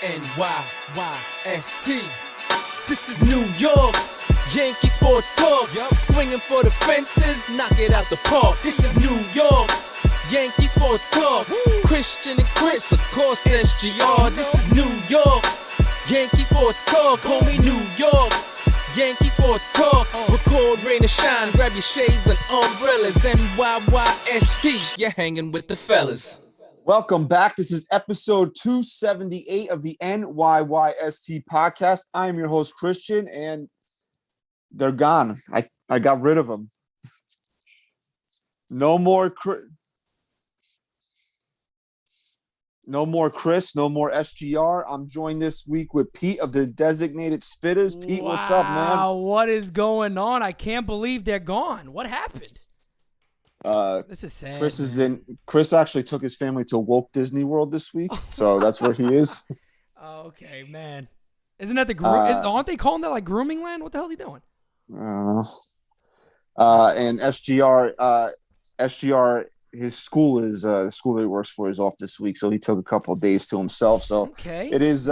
NYYST. This is New York, Yankee sports talk. Swinging for the fences, knock it out the park. This is New York, Yankee sports talk. Christian and Chris, of course SGR. This is New York, Yankee sports talk. Homie, New York, Yankee sports talk. Record, rain or shine, grab your shades and umbrellas. NYYST, you're hanging with the fellas. Welcome back. This is episode 278 of the NYYST podcast. I am your host, Christian, and they're gone. I got rid of them. No more Chris, no more SGR. I'm joined this week with Pete of the Designated Spittaz. Pete, what's up, man? Wow, what is going on? I can't believe they're gone. What happened? This is sad. Chris actually took his family to Woke Disney World this week, so that's where he is. Okay, man. Isn't that the aren't they calling that like grooming land? What the hell is he doing? I don't know. And SGR, his school is the school that he works for is off this week, so he took a couple of days to himself. So okay. It is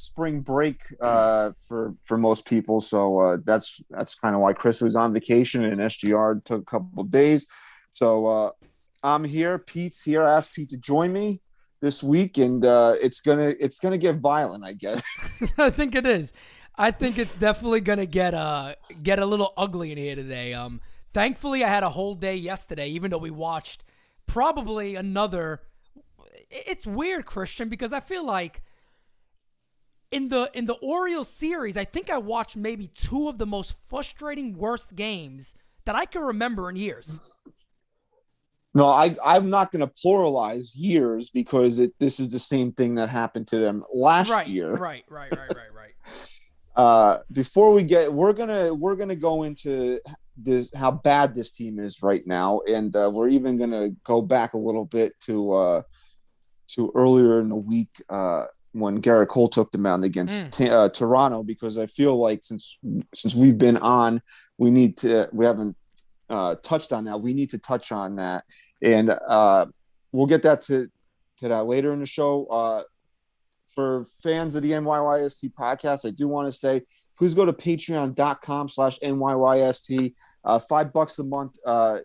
spring break for most people. So that's kind of why Chris was on vacation and SGR took a couple of days. So I'm here. Pete's here. I asked Pete to join me this week, and it's gonna get violent, I guess. I think it is. I think it's definitely gonna get a little ugly in here today. Thankfully, I had a whole day yesterday, even though we watched probably another. It's weird, Christian, because I feel like in the Orioles series, I think I watched maybe two of the most frustrating worst games that I can remember in years. No, I'm not going to pluralize years because this is the same thing that happened to them last year. Right. Before we're gonna go into this, how bad this team is right now, and we're even gonna go back a little bit to earlier in the week when Garrett Cole took the mound against Toronto, because I feel like since we've been on, we haven't touched on that. We need to touch on that, and we'll get that to that later in the show. For fans of the NYYST podcast, I do want to say, please go to patreon.com/NYYST. $5 a month.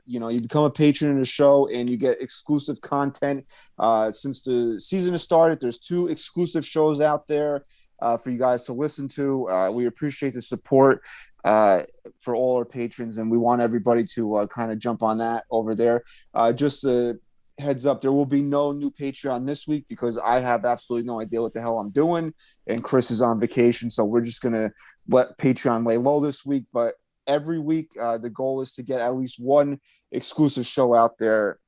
You become a patron in the show and you get exclusive content. Since the season has started, there's 2 exclusive shows out there for you guys to listen to. We appreciate the support for all our patrons, and we want everybody to kind of jump on that over there. Just heads up, there will be no new Patreon this week because I have absolutely no idea what the hell I'm doing, and Chris is on vacation, so we're just gonna let Patreon lay low this week. But every week, the goal is to get at least one exclusive show out there,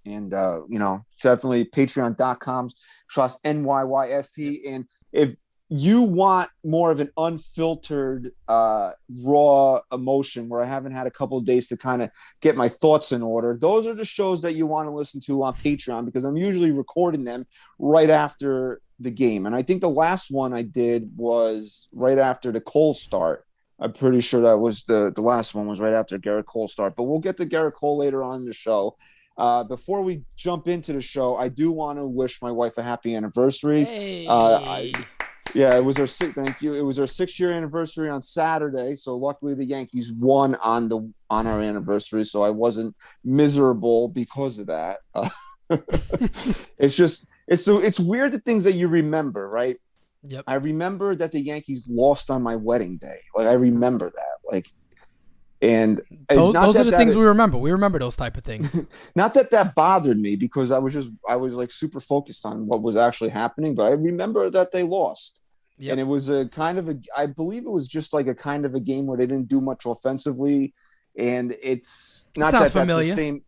and definitely patreon.com/NYYST. And if you want more of an unfiltered, raw emotion where I haven't had a couple of days to kind of get my thoughts in order, those are the shows that you want to listen to on Patreon, because I'm usually recording them right after the game. And I think the last one I did was right after the Cole start. I'm pretty sure that was the last one was right after Garrett Cole start, but we'll get to Garrett Cole later on in the show. Before we jump into the show, I do want to wish my wife a happy anniversary. Hey. Yeah, it was our thank you. It was our 6-year anniversary on Saturday. So luckily the Yankees won on our anniversary, so I wasn't miserable because of that. It's weird, the things that you remember, right? Yep. I remember that the Yankees lost on my wedding day. Like, I remember that. Like, and those are the things we remember. We remember those type of things. Not that bothered me, because I was like super focused on what was actually happening, but I remember that they lost. Yep. And it was I believe it was just like a kind of a game where they didn't do much offensively, and it's not that that's the same.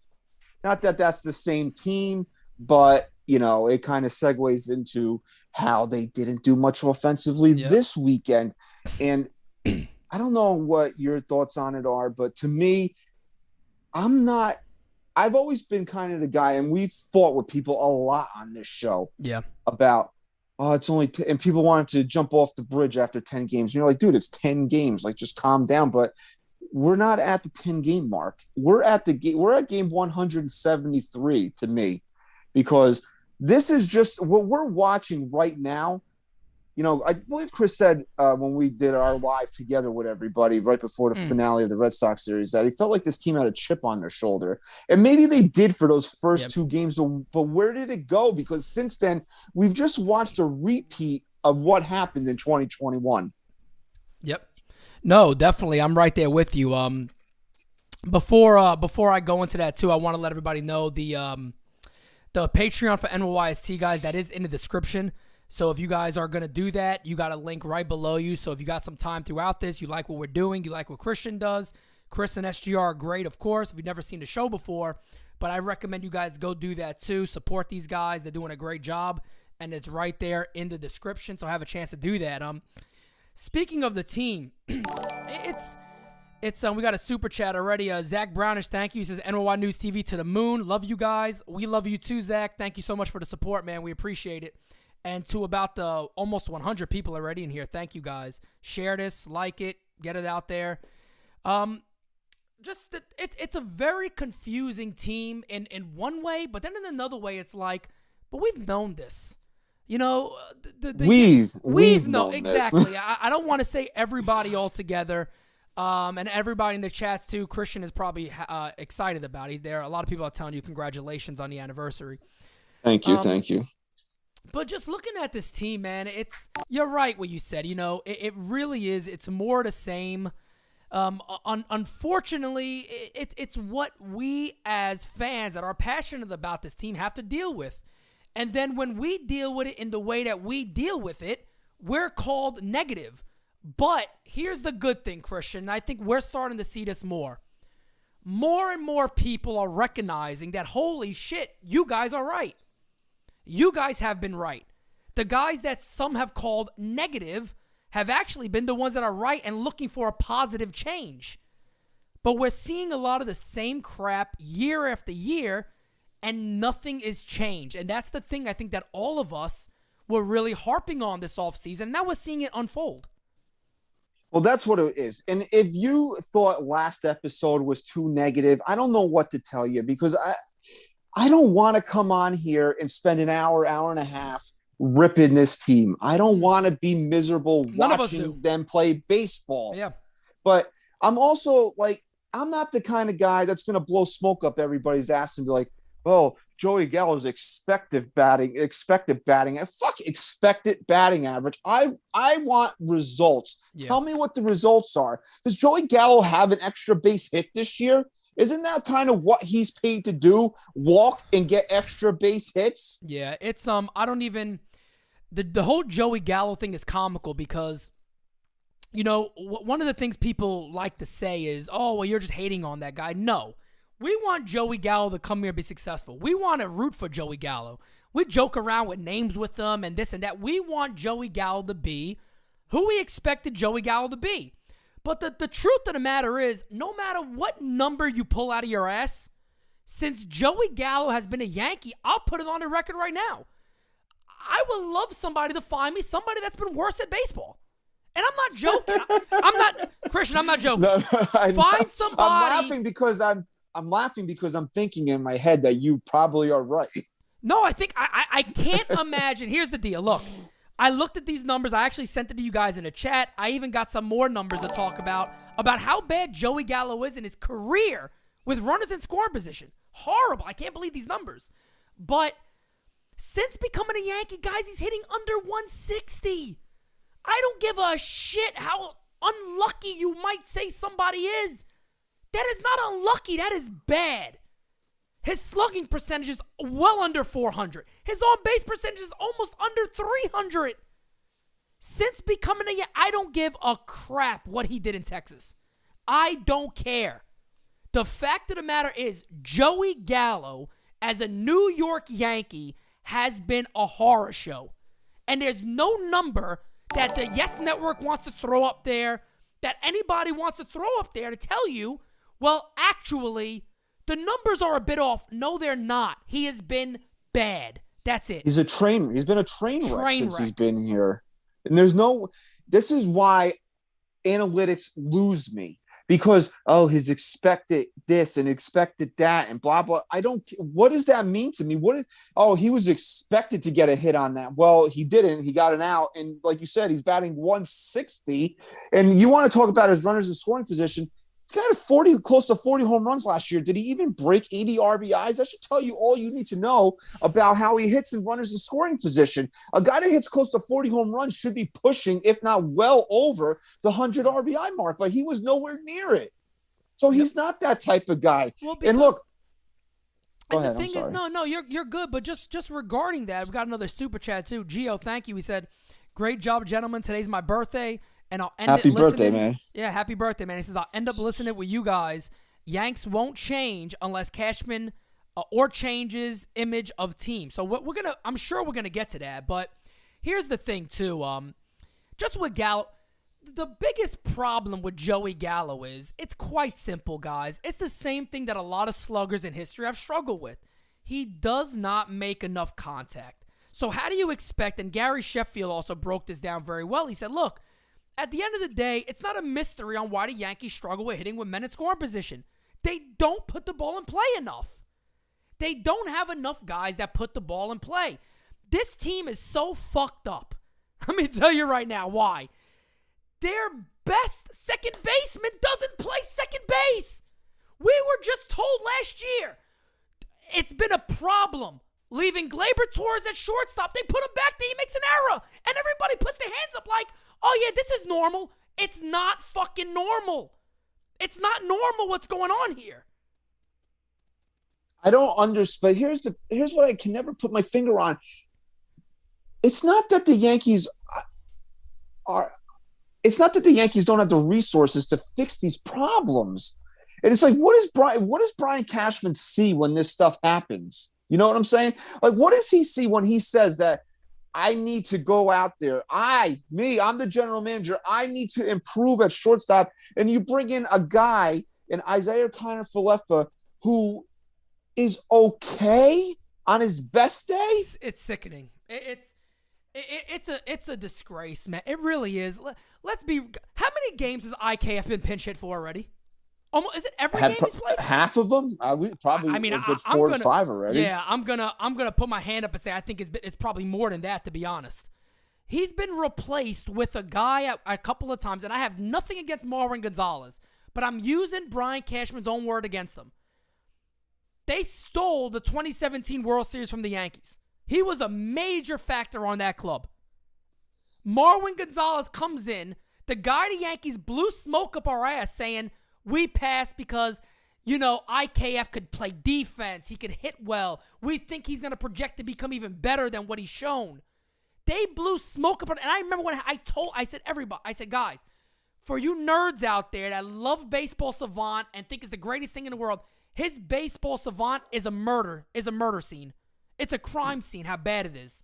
Not that that's the same team, but it kind of segues into how they didn't do much offensively this weekend. And I don't know what your thoughts on it are, but to me, I've always been kind of the guy, and we've fought with people a lot on this show about, it's only and people wanted to jump off the bridge after 10 games. And you're like, dude, it's 10 games. Like, just calm down. But we're not at the 10-game mark. We're at game 173 to me, because this is just what we're watching right now I believe Chris said when we did our live together with everybody right before the finale of the Red Sox series that he felt like this team had a chip on their shoulder. And maybe they did for those first two games, but where did it go? Because since then, we've just watched a repeat of what happened in 2021. Yep. No, definitely. I'm right there with you. Before I go into that too, I want to let everybody know the Patreon for NYYST, guys, that is in the description. So if you guys are going to do that, you got a link right below you. So if you got some time throughout this, you like what we're doing, you like what Christian does, Chris and SGR are great, of course. If you've never seen the show before, but I recommend you guys go do that too. Support these guys. They're doing a great job, and it's right there in the description. So have a chance to do that. Speaking of the team, it's we got a super chat already. Zach Brownish, thank you. He says NYYNewsTV to the moon. Love you guys. We love you too, Zach. Thank you so much for the support, man. We appreciate it. And to about the almost 100 people already in here, thank you guys. Share this, like it, get it out there. It's a very confusing team in one way, but then in another way, it's like, but we've known this. We've known exactly. This. I don't want to say everybody all together, and everybody in the chats too. Christian is probably excited about it. There, a lot of people are telling you congratulations on the anniversary. Thank you. But just looking at this team, man, you're right what you said. It really is. It's more the same. Unfortunately, it's what we as fans that are passionate about this team have to deal with. And then when we deal with it in the way that we deal with it, we're called negative. But here's the good thing, Christian, and I think we're starting to see this more. More and more people are recognizing that, holy shit, you guys are right. You guys have been right. The guys that some have called negative have actually been the ones that are right and looking for a positive change. But we're seeing a lot of the same crap year after year, and nothing is changed. And that's the thing I think that all of us were really harping on this offseason. Now we're seeing it unfold. Well, that's what it is. And if you thought last episode was too negative, I don't know what to tell you, because I don't want to come on here and spend an hour and a half ripping this team. I don't want to be miserable watching them play baseball. Yeah. But I'm also like, I'm not the kind of guy that's going to blow smoke up everybody's ass and be like, oh, Joey Gallo's expected batting. Fuck expected batting average. I want results. Yeah. Tell me what the results are. Does Joey Gallo have an extra base hit this year? Isn't that kind of what he's paid to do? Walk and get extra base hits? Yeah, it's I don't even the whole Joey Gallo thing is comical because one of the things people like to say is, "Oh, well, you're just hating on that guy." No. We want Joey Gallo to come here and be successful. We want to root for Joey Gallo. We joke around with names with them and this and that. We want Joey Gallo to be who we expected Joey Gallo to be. But the truth of the matter is, no matter what number you pull out of your ass, since Joey Gallo has been a Yankee, I'll put it on the record right now. I would love somebody to find me somebody that's been worse at baseball. And I'm not joking. I'm not, Christian, I'm not joking. No, find somebody. I'm laughing because I'm thinking in my head that you probably are right. No, I think I can't imagine. Here's the deal. Look. I looked at these numbers. I actually sent it to you guys in a chat. I even got some more numbers to talk about how bad Joey Gallo is in his career with runners in scoring position. Horrible. I can't believe these numbers. But since becoming a Yankee, guys, he's hitting under 160. I don't give a shit how unlucky you might say somebody is. That is not unlucky. That is bad. His slugging percentage is well under 400. His on-base percentage is almost under 300. Since becoming a Yankee, I don't give a crap what he did in Texas. I don't care. The fact of the matter is, Joey Gallo, as a New York Yankee, has been a horror show. And there's no number that the Yes Network wants to throw up there, that anybody wants to throw up there to tell you, well, actually, the numbers are a bit off. No, they're not. He has been bad. That's it. He's been a train wreck since he's been here. And this is why analytics lose me. because he's expected this and expected that and blah blah. What does that mean to me? He was expected to get a hit on that. Well, he didn't. He got an out, and like you said, he's batting 160. And you want to talk about his runners in scoring position? He's got close to 40 home runs last year. Did he even break 80 RBIs? That should tell you all you need to know about how he hits in runners in scoring position. A guy that hits close to 40 home runs should be pushing, if not well over, the 100 RBI mark, but he was nowhere near it. So he's not that type of guy. Well, and look, go and ahead. the thing is, no, you're good. But just regarding that, we got another super chat too. Gio, thank you. He said, "Great job, gentlemen. Today's my birthday. And I'll end happy it birthday, listening. man. Yeah, happy birthday, man. He says, I'll end up listening with you guys. Yanks won't change unless Cashman or changes image of team. So I'm sure we're gonna get to that. But here's the thing too. Just with Gallo, the biggest problem with Joey Gallo is it's quite simple, guys. It's the same thing that a lot of sluggers in history have struggled with. He does not make enough contact. So how do you expect? And Gary Sheffield also broke this down very well. He said, look, at the end of the day, it's not a mystery on why the Yankees struggle with hitting with men in scoring position. They don't put the ball in play enough. They don't have enough guys that put the ball in play. This team is so fucked up. Let me tell you right now why. Their best second baseman doesn't play second base. We were just told last year. It's been a problem. Leaving Gleyber Torres at shortstop, they put him back there, he makes an error. And everybody puts their hands up like, oh yeah, this is normal. It's not fucking normal. It's not normal what's going on here. I don't understand. Here's what I can never put my finger on. It's not that the Yankees don't have the resources to fix these problems. And it's like, what does Brian Cashman see when this stuff happens? You know what I'm saying? Like, what does he see when he says that I need to go out there? I'm the general manager. I need to improve at shortstop. And you bring in a guy in Isaiah Kiner-Falefa who is okay on his best day. It's sickening. It's a disgrace, man. It really is. Let's be. How many games has IKF been pinch hit for already? Almost, is it every game he's played? Half of them. Probably. I mean, a good 4 to 5 already. Yeah, I'm gonna put my hand up and say I think it's probably more than that, to be honest. He's been replaced with a guy a couple of times, and I have nothing against Marwin Gonzalez, but I'm using Brian Cashman's own word against them. They stole the 2017 World Series from the Yankees. He was a major factor on that club. Marwin Gonzalez comes in, the guy the Yankees blew smoke up our ass saying, we passed because, IKF could play defense. He could hit well. We think he's going to project to become even better than what he's shown. They blew smoke up. And I remember when I said, guys, for you nerds out there that love Baseball Savant and think it's the greatest thing in the world, his Baseball Savant is a murder scene. It's a crime scene, how bad it is.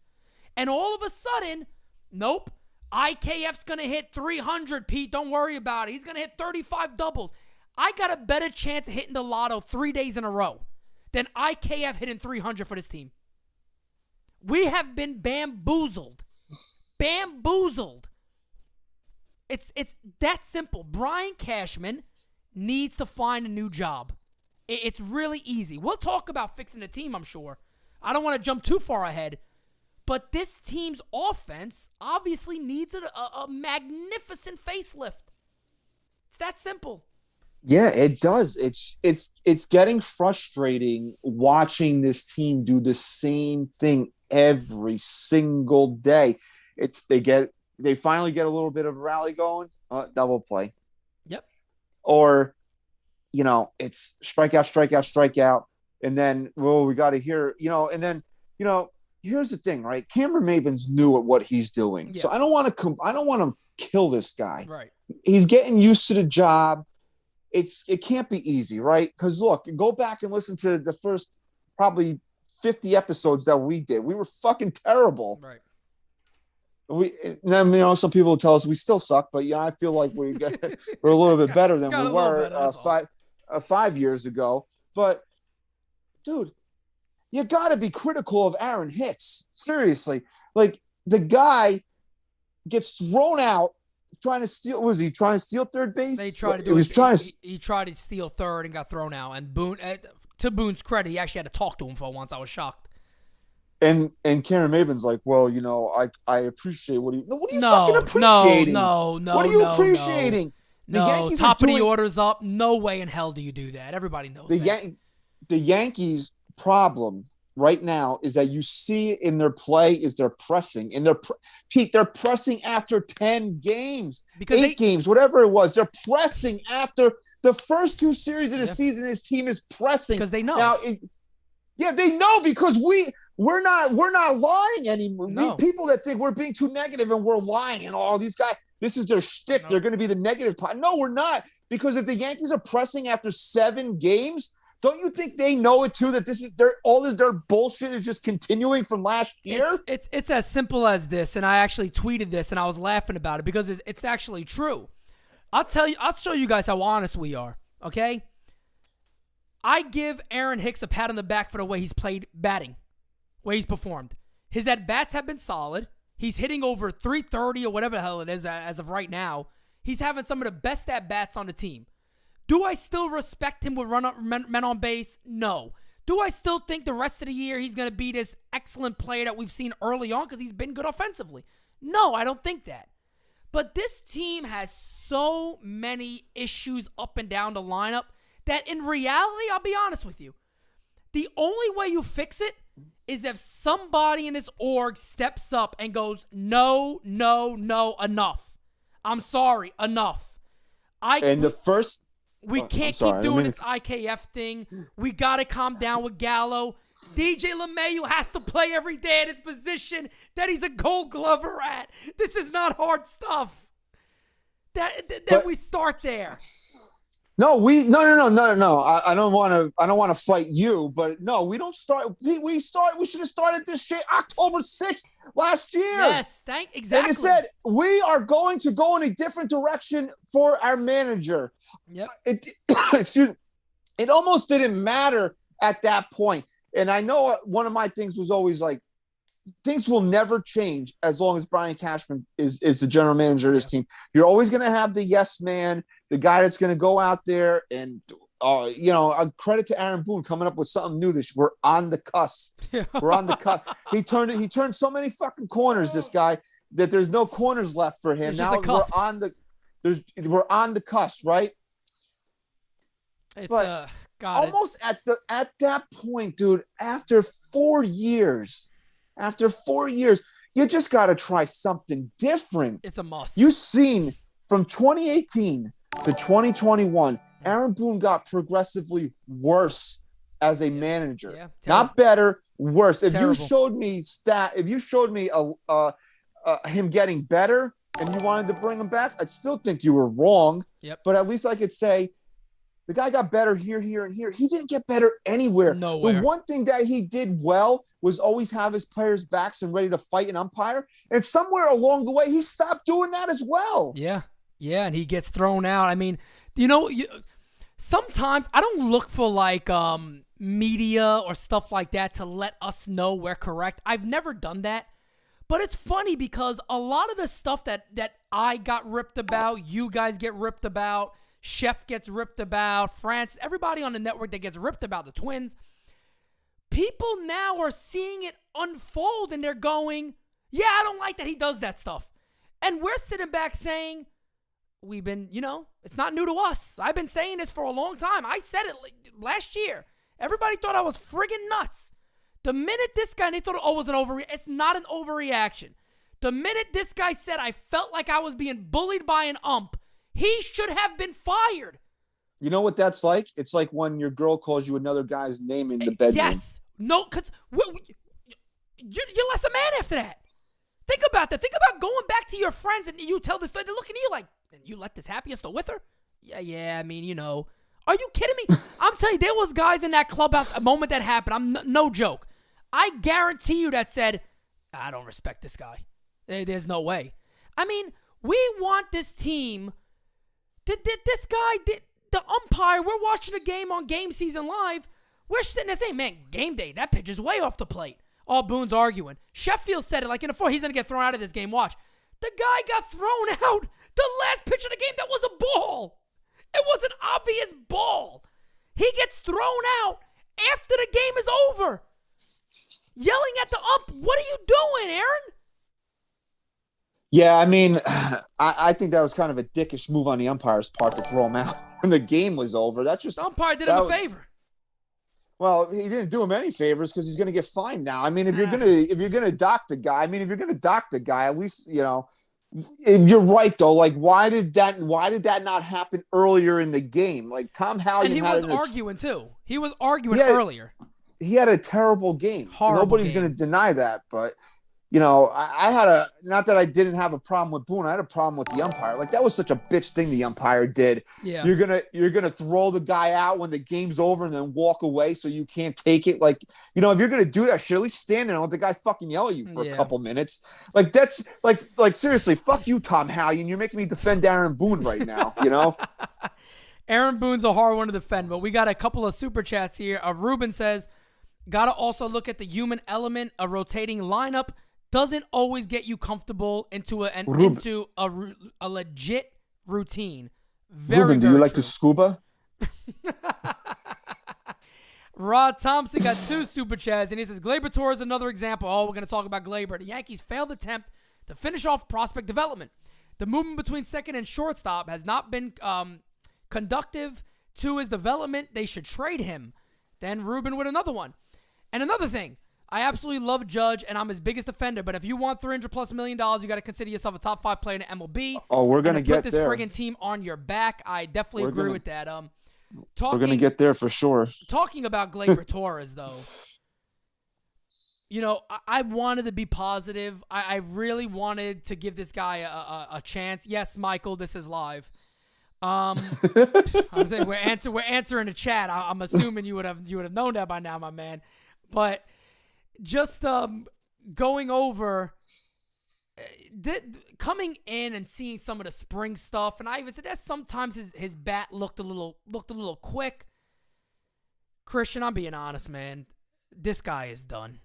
And all of a sudden, nope, IKF's going to hit 300, Pete. Don't worry about it. He's going to hit 35 doubles. I got a better chance of hitting the lotto 3 days in a row than IKF hitting 300 for this team. We have been bamboozled. Bamboozled. It's that simple. Brian Cashman needs to find a new job. It's really easy. We'll talk about fixing the team, I'm sure. I don't want to jump too far ahead. But this team's offense obviously needs a magnificent facelift. It's that simple. Yeah, it does. It's getting frustrating watching this team do the same thing every single day. They finally get a little bit of a rally going, double play. Yep. Or, it's strikeout, and then we got to hear, and then here's the thing, right? Cameron Maybin's new at what he's doing, so I don't want to kill this guy. Right. He's getting used to the job. It can't be easy, right? Because look, go back and listen to the first probably 50 episodes that we did. We were fucking terrible. Right. Some people tell us we still suck, but I feel like we're a little bit better than we were 5 years ago. But dude, you got to be critical of Aaron Hicks. Seriously, like the guy gets thrown out trying to steal? Was he trying to steal third base? They tried to do it. Was trying to. He tried to steal third and got thrown out. And Boone, to Boone's credit, he actually had to talk to him for once. I was shocked. And Karen Maben's like, well, I appreciate what are you fucking appreciating? No. What are you appreciating? No, the Yankees top of the order's up. No way in hell do you do that. Everybody knows that. The Yankees' problem right now is that you see in their play is they're pressing. And they're pressing after 10 games, because 8 games, whatever it was. They're pressing after the first 2 series of the season. His team is pressing. Because they know. Now, they know, because we're not lying anymore. No. People that think we're being too negative and we're lying and all these guys, this is their shtick. No. They're going to be the negative part. No, we're not. Because if the Yankees are pressing after 7 games, don't you think they know it too, that this is their bullshit is just continuing from last year? It's as simple as this, and I actually tweeted this and I was laughing about it because it's actually true. I'll show you guys how honest we are, okay? I give Aaron Hicks a pat on the back for the way he's played batting. Way he's performed. His at-bats have been solid. He's hitting over 330 or whatever the hell it is as of right now. He's having some of the best at-bats on the team. Do I still respect him with men on base? No. Do I still think the rest of the year he's going to be this excellent player that we've seen early on because he's been good offensively? No, I don't think that. But this team has so many issues up and down the lineup that in reality, I'll be honest with you, the only way you fix it is if somebody in this org steps up and goes, no, enough. I'm sorry, enough. We can't keep doing this IKF thing. We got to calm down with Gallo. DJ LeMahieu has to play every day at his position that he's a Gold Glover at. This is not hard stuff. That we start there. No. I don't want to fight you, but no, we don't start. We should have started this shit October 6th last year. Yes, exactly. And it said we are going to go in a different direction for our manager. Yep. It almost didn't matter at that point. And I know one of my things was always like, things will never change as long as Brian Cashman is the general manager of this team. You're always going to have the yes man, the guy that's going to go out there and, a credit to Aaron Boone coming up with something new this year. We're on the cusp. We're on the cusp. He turned so many fucking corners, this guy, that there's no corners left for him. Now we're on the cusp, right? Almost at that point, dude, after 4 years, you just got to try something different. It's a must. You've seen from 2018 to 2021, Aaron Boone got progressively worse as a manager. Yeah, not better, worse. If terrible. you showed me him getting better and you wanted to bring him back, I'd still think you were wrong. Yep. But at least I could say, the guy got better here, and here. He didn't get better anywhere. Nowhere. The one thing that he did well was always have his players' backs and ready to fight an umpire. And somewhere along the way, he stopped doing that as well. Yeah, and he gets thrown out. I mean, sometimes I don't look for like media or stuff like that to let us know we're correct. I've never done that. But it's funny because a lot of the stuff that I got ripped about, you guys get ripped about, Chef gets ripped about, France, everybody on the network that gets ripped about, the Twins. People now are seeing it unfold and they're going, yeah, I don't like that he does that stuff. And we're sitting back saying, we've been, it's not new to us. I've been saying this for a long time. I said it last year. Everybody thought I was friggin' nuts. The minute this guy, they thought it was an overreaction. It's not an overreaction. The minute this guy said I felt like I was being bullied by an ump, he should have been fired. You know what that's like? It's like when your girl calls you another guy's name in the bedroom. Yes. No, because you're less a man after that. Think about that. Think about going back to your friends and you tell this story. They're looking at you like, you let this happen? You're still with her? Yeah, I mean, Are you kidding me? I'm telling you, there was guys in that clubhouse, a moment that happened. No joke. I guarantee you that said, I don't respect this guy. There's no way. I mean, we want this team. This guy, the umpire, we're watching the game on Game Season Live. We're sitting there saying, man, game day, that pitch is way off the plate. All Boone's arguing. Sheffield said it like in the fourth. He's going to get thrown out of this game. Watch. The guy got thrown out The last pitch of the game, that was a ball. It was an obvious ball. He gets thrown out after the game is over. Yelling at the ump, what are you doing, Aaron? Yeah, I mean, I think that was kind of a dickish move on the umpire's part to throw him out when the game was over. That's just the umpire did him a favor. Well, he didn't do him any favors because he's going to get fined now. I mean, if you're gonna dock the guy, at least you're right though. Like, why did that not happen earlier in the game? Like Tom Hallion, and he was arguing too. He was arguing earlier. He had a terrible game. Nobody's going to deny that, but. I had not that I didn't have a problem with Boone. I had a problem with the umpire. Like, that was such a bitch thing the umpire did. Yeah. You're gonna throw the guy out when the game's over and then walk away so you can't take it. Like, if you're gonna do that, shit, at least stand there and let the guy fucking yell at you for a couple minutes. Like, that's like seriously, fuck you, Tom Hallion. You're making me defend Aaron Boone right now. Aaron Boone's a hard one to defend, but we got a couple of super chats here. Ruben says, gotta also look at the human element. A rotating lineup doesn't always get you comfortable into a legit routine. Ruben, do you like to scuba? Rod Thompson got 2 super chats, and he says, Gleyber Torres is another example. Oh, we're going to talk about Gleyber. The Yankees' failed attempt to finish off prospect development. The movement between second and shortstop has not been conductive to his development. They should trade him. Then Ruben with another one. And another thing. I absolutely love Judge, and I'm his biggest defender. But if you want $300+ million, you got to consider yourself a top 5 player in the MLB. Oh, we're gonna get put this friggin' team on your back. I definitely agree with that. We're gonna get there for sure. Talking about Gleyber Torres, though, I wanted to be positive. I really wanted to give this guy a chance. Yes, Michael, this is live. I'm saying we're answering the chat. I'm assuming you would have known that by now, my man. But just going over, coming in and seeing some of the spring stuff, and I even said that sometimes his bat looked a little quick. Christian, I'm being honest, man. This guy is done.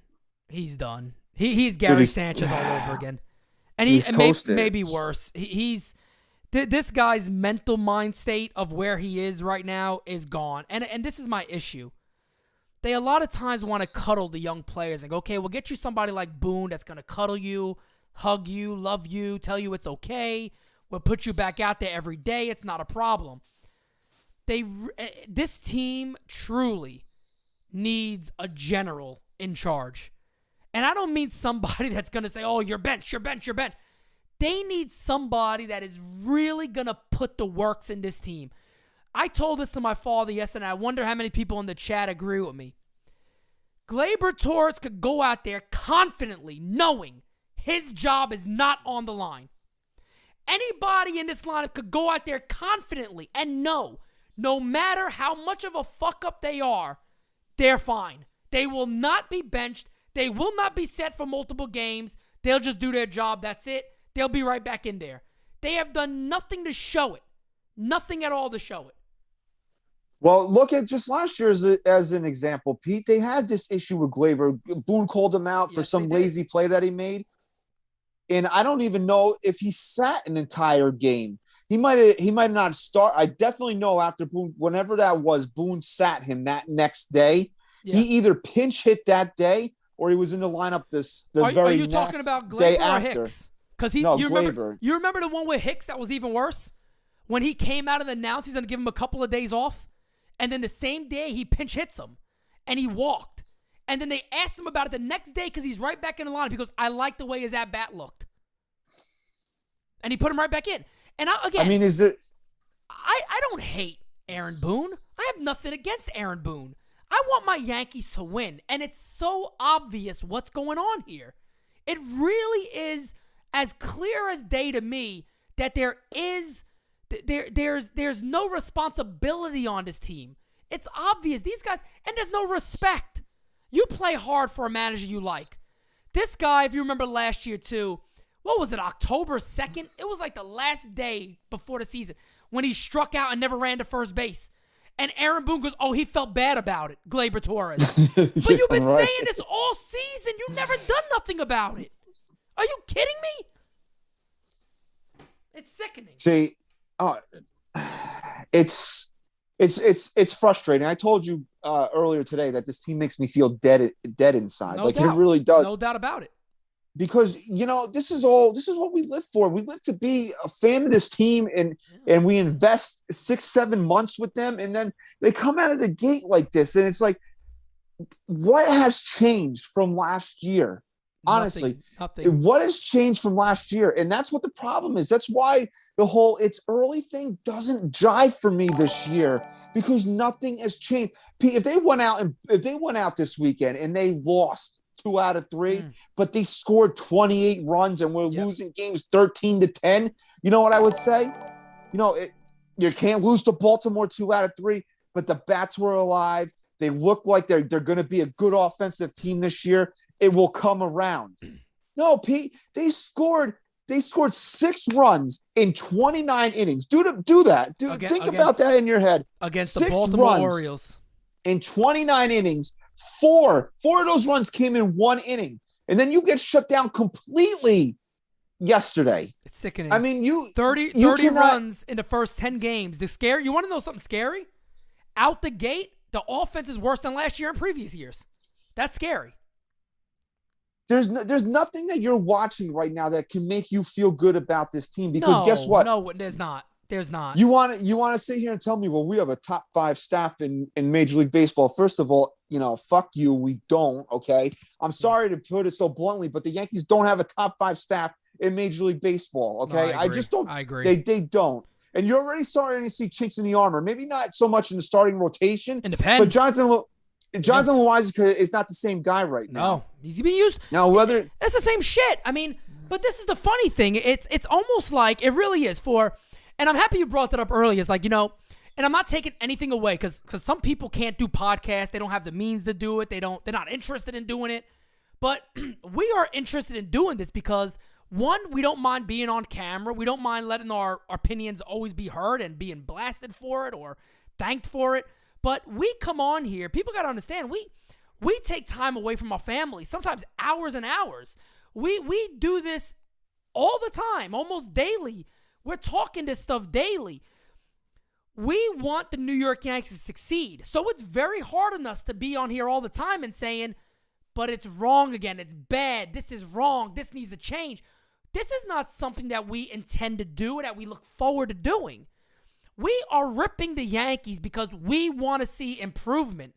He's done. He's Gary Sanchez all over again, and he's maybe worse. This guy's mental mind state of where he is right now is gone, and this is my issue. They a lot of times want to cuddle the young players and go, okay, we'll get you somebody like Boone that's going to cuddle you, hug you, love you, tell you it's okay. We'll put you back out there every day. It's not a problem. This team truly needs a general in charge. And I don't mean somebody that's going to say, oh, you're bench. They need somebody that is really going to put the works in this team. I told this to my father yesterday. I wonder how many people in the chat agree with me. Gleyber Torres could go out there confidently knowing his job is not on the line. Anybody in this lineup could go out there confidently and know no matter how much of a fuck-up they are, they're fine. They will not be benched. They will not be set for multiple games. They'll just do their job. That's it. They'll be right back in there. They have done nothing to show it. Nothing at all to show it. Well, look at just last year as an example, Pete. They had this issue with Gleyber. Boone called him out for some lazy play that he made. And I don't even know if he sat an entire game. He might not start. I definitely know after Boone, whenever that was, Boone sat him that next day. Yeah. He either pinch hit that day or he was in the lineup Are you talking about Gleyber or Hicks? Because Gleyber. You remember the one with Hicks that was even worse? When he came out and announced he's going to give him a couple of days off? And then the same day, he pinch hits him. And he walked. And then they asked him about it the next day because he's right back in the lineup. He goes, I like the way his at-bat looked. And he put him right back in. And I don't hate Aaron Boone. I have nothing against Aaron Boone. I want my Yankees to win. And it's so obvious what's going on here. It really is as clear as day to me that there's no responsibility on this team. It's obvious. These guys, and there's no respect. You play hard for a manager you like. This guy, if you remember last year too, what was it, October 2nd? It was like the last day before the season when he struck out and never ran to first base. And Aaron Boone goes, oh, he felt bad about it, Gleyber Torres. But you've been saying this all season. You've never done nothing about it. Are you kidding me? It's sickening. See, it's frustrating. I told you earlier today that this team makes me feel dead inside. No Like doubt. it really does. No doubt about it. Because this is what we live for. We live to be a fan of this team, and we invest 6-7 months with them, and then they come out of the gate like this, and it's like, what has changed from last year? Honestly, nothing. What has changed from last year? And that's what the problem is. That's why the whole it's early thing doesn't jive for me this year, because nothing has changed. If they went out this weekend and they lost 2 out of 3, but they scored 28 runs and we're losing games 13-10, you know what I would say? You can't lose to Baltimore 2 out of 3, but the bats were alive. They look like they're going to be a good offensive team this year. It will come around. No, Pete, they scored 6 runs in 29 innings. Do that. Think about that in your head. Against the Baltimore Orioles. In 29 innings, 4 of those runs came in 1 inning. And then you get shut down completely yesterday. It's sickening. I mean, 30 runs in the first 10 games. You want to know something scary? Out the gate, the offense is worse than last year and previous years. That's scary. There's nothing that you're watching right now that can make you feel good about this team, because guess what? No, there's not. There's not. You want to sit here and tell me, well, we have a top 5 staff in Major League Baseball. First of all, fuck you. We don't. Okay. I'm sorry to put it so bluntly, but the Yankees don't have a top 5 staff in Major League Baseball. Okay. No, I just don't. I agree. They don't. And you're already starting to see chinks in the armor. Maybe not so much in the starting rotation, in the pen, but Jonathan NyynewsPete is not the same guy right now. No, he's being used. Now, whether that's the same shit. I mean, but this is the funny thing. It's almost like it really is and I'm happy you brought that up earlier. It's like, and I'm not taking anything away because some people can't do podcasts. They don't have the means to do it. They're not interested in doing it. But we are interested in doing this because, one, we don't mind being on camera. We don't mind letting our opinions always be heard and being blasted for it or thanked for it. But we come on here. People got to understand, we take time away from our family, sometimes hours and hours. We do this all the time, almost daily. We're talking this stuff daily. We want the New York Yankees to succeed. So it's very hard on us to be on here all the time and saying, but it's wrong again. It's bad. This is wrong. This needs to change. This is not something that we intend to do or that we look forward to doing. We are ripping the Yankees because we want to see improvement.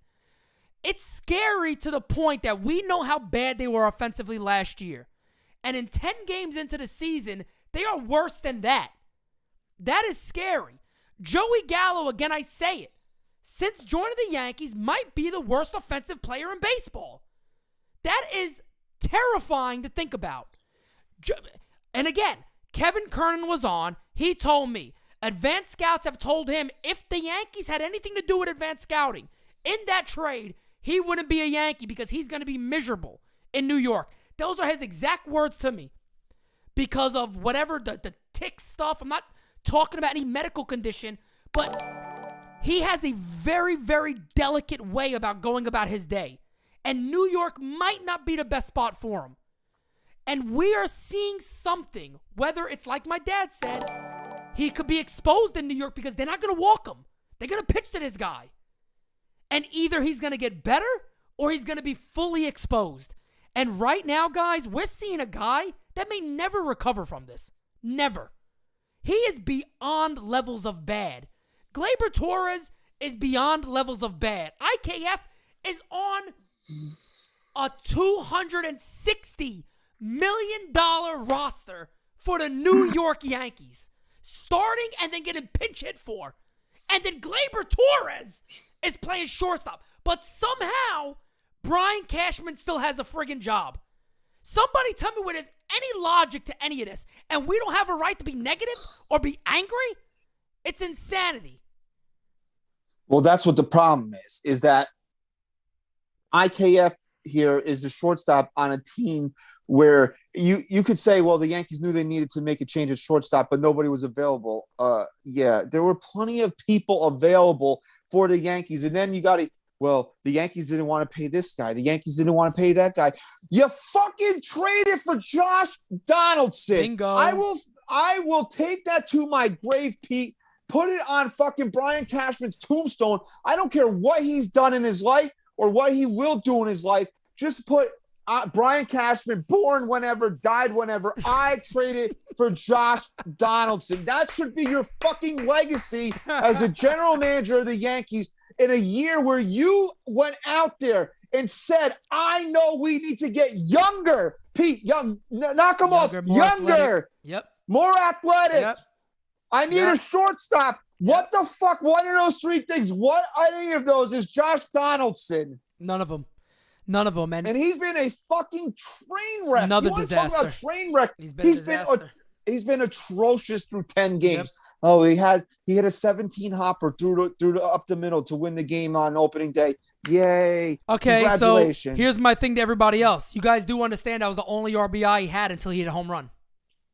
It's scary to the point that we know how bad they were offensively last year. And in 10 games into the season, they are worse than that. That is scary. Joey Gallo, again, I say it, since joining the Yankees, might be the worst offensive player in baseball. That is terrifying to think about. And again, Kevin Kernan was on. He told me, advanced scouts have told him if the Yankees had anything to do with advanced scouting in that trade, he wouldn't be a Yankee because he's going to be miserable in New York. Those are his exact words to me. Because of whatever the tick stuff. I'm not talking about any medical condition, but he has a very, very delicate way about going about his day. And New York might not be the best spot for him. And we are seeing something, whether it's like my dad said, he could be exposed in New York because they're not going to walk him. They're going to pitch to this guy. And either he's going to get better or he's going to be fully exposed. And right now, guys, we're seeing a guy that may never recover from this. Never. He is beyond levels of bad. Gleyber Torres is beyond levels of bad. IKF is on a $260 million roster for the New York Yankees. Starting and then getting pinch hit for. And then Gleyber Torres is playing shortstop. But somehow, Brian Cashman still has a friggin' job. Somebody tell me where there's any logic to any of this. And we don't have a right to be negative or be angry? It's insanity. Well, that's what the problem is that IKF here is the shortstop on a team where you could say, well, the Yankees knew they needed to make a change at shortstop, but nobody was available. Yeah, there were plenty of people available for the Yankees. And then you got to, well, the Yankees didn't want to pay this guy. The Yankees didn't want to pay that guy. You fucking traded for Josh Donaldson. Bingo. I will take that to my grave, Pete. Put it on fucking Brian Cashman's tombstone. I don't care what he's done in his life or what he will do in his life. Just put Brian Cashman, born whenever, died whenever. I traded for Josh Donaldson. That should be your fucking legacy as the general manager of the Yankees in a year where you went out there and said, I know we need to get younger. Pete, knock him off. Younger. Athletic. Yep. More athletic. Yep. I need a shortstop. What the fuck? One of those three things. What any of those is Josh Donaldson? None of them. None of them. And he's been a fucking train wreck. Another you want disaster. to talk about train wreck? He's been atrocious through 10 games. Yep. Oh, he had a 17 hopper through up the middle to win the game on opening day. Yay. Okay, congratulations. So here's my thing to everybody else. You guys do understand that was the only RBI he had until he hit a home run.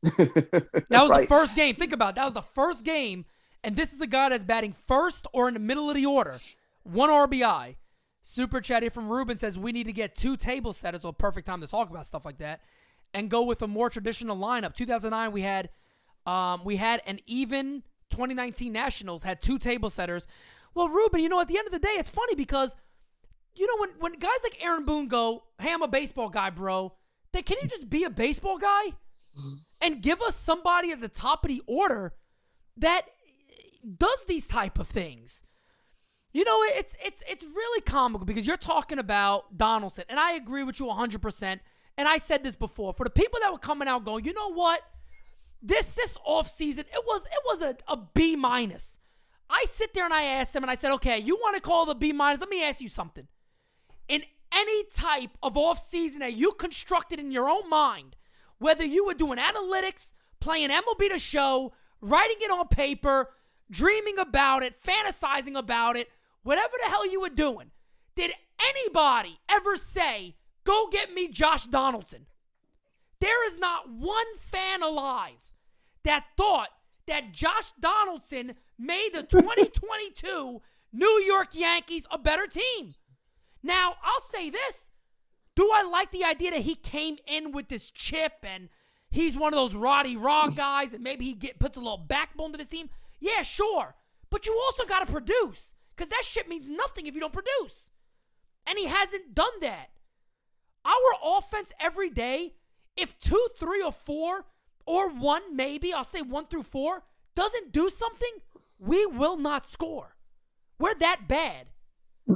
That was right. The first game. Think about it. That was the first game, and this is a guy that's batting first or in the middle of the order. 1 RBI. Super chat here from Ruben says we need to get 2 table setters, so perfect time to talk about stuff like that, and go with a more traditional lineup. 2009 we had an even 2019 Nationals had 2 table setters. Well, Ruben, at the end of the day, it's funny because when guys like Aaron Boone go, hey, I'm a baseball guy, bro. Then can you just be a baseball guy and give us somebody at the top of the order that does these type of things? It's really comical because you're talking about Donaldson, and I agree with you 100%. And I said this before. For the people that were coming out going, you know what? This offseason, it was a B-. I sit there and I asked them, and I said, okay, you want to call the B-? Let me ask you something. In any type of offseason that you constructed in your own mind, whether you were doing analytics, playing MLB The Show, writing it on paper, dreaming about it, fantasizing about it, whatever the hell you were doing, did anybody ever say, go get me Josh Donaldson? There is not one fan alive that thought that Josh Donaldson made the 2022 New York Yankees a better team. Now, I'll say this. Do I like the idea that he came in with this chip and he's one of those raw guys and maybe he puts a little backbone to this team? Yeah, sure. But you also got to produce because that shit means nothing if you don't produce. And he hasn't done that. Our offense every day, if 2, 3, or 4, or 1 maybe, I'll say 1 through 4, doesn't do something, we will not score. We're that bad.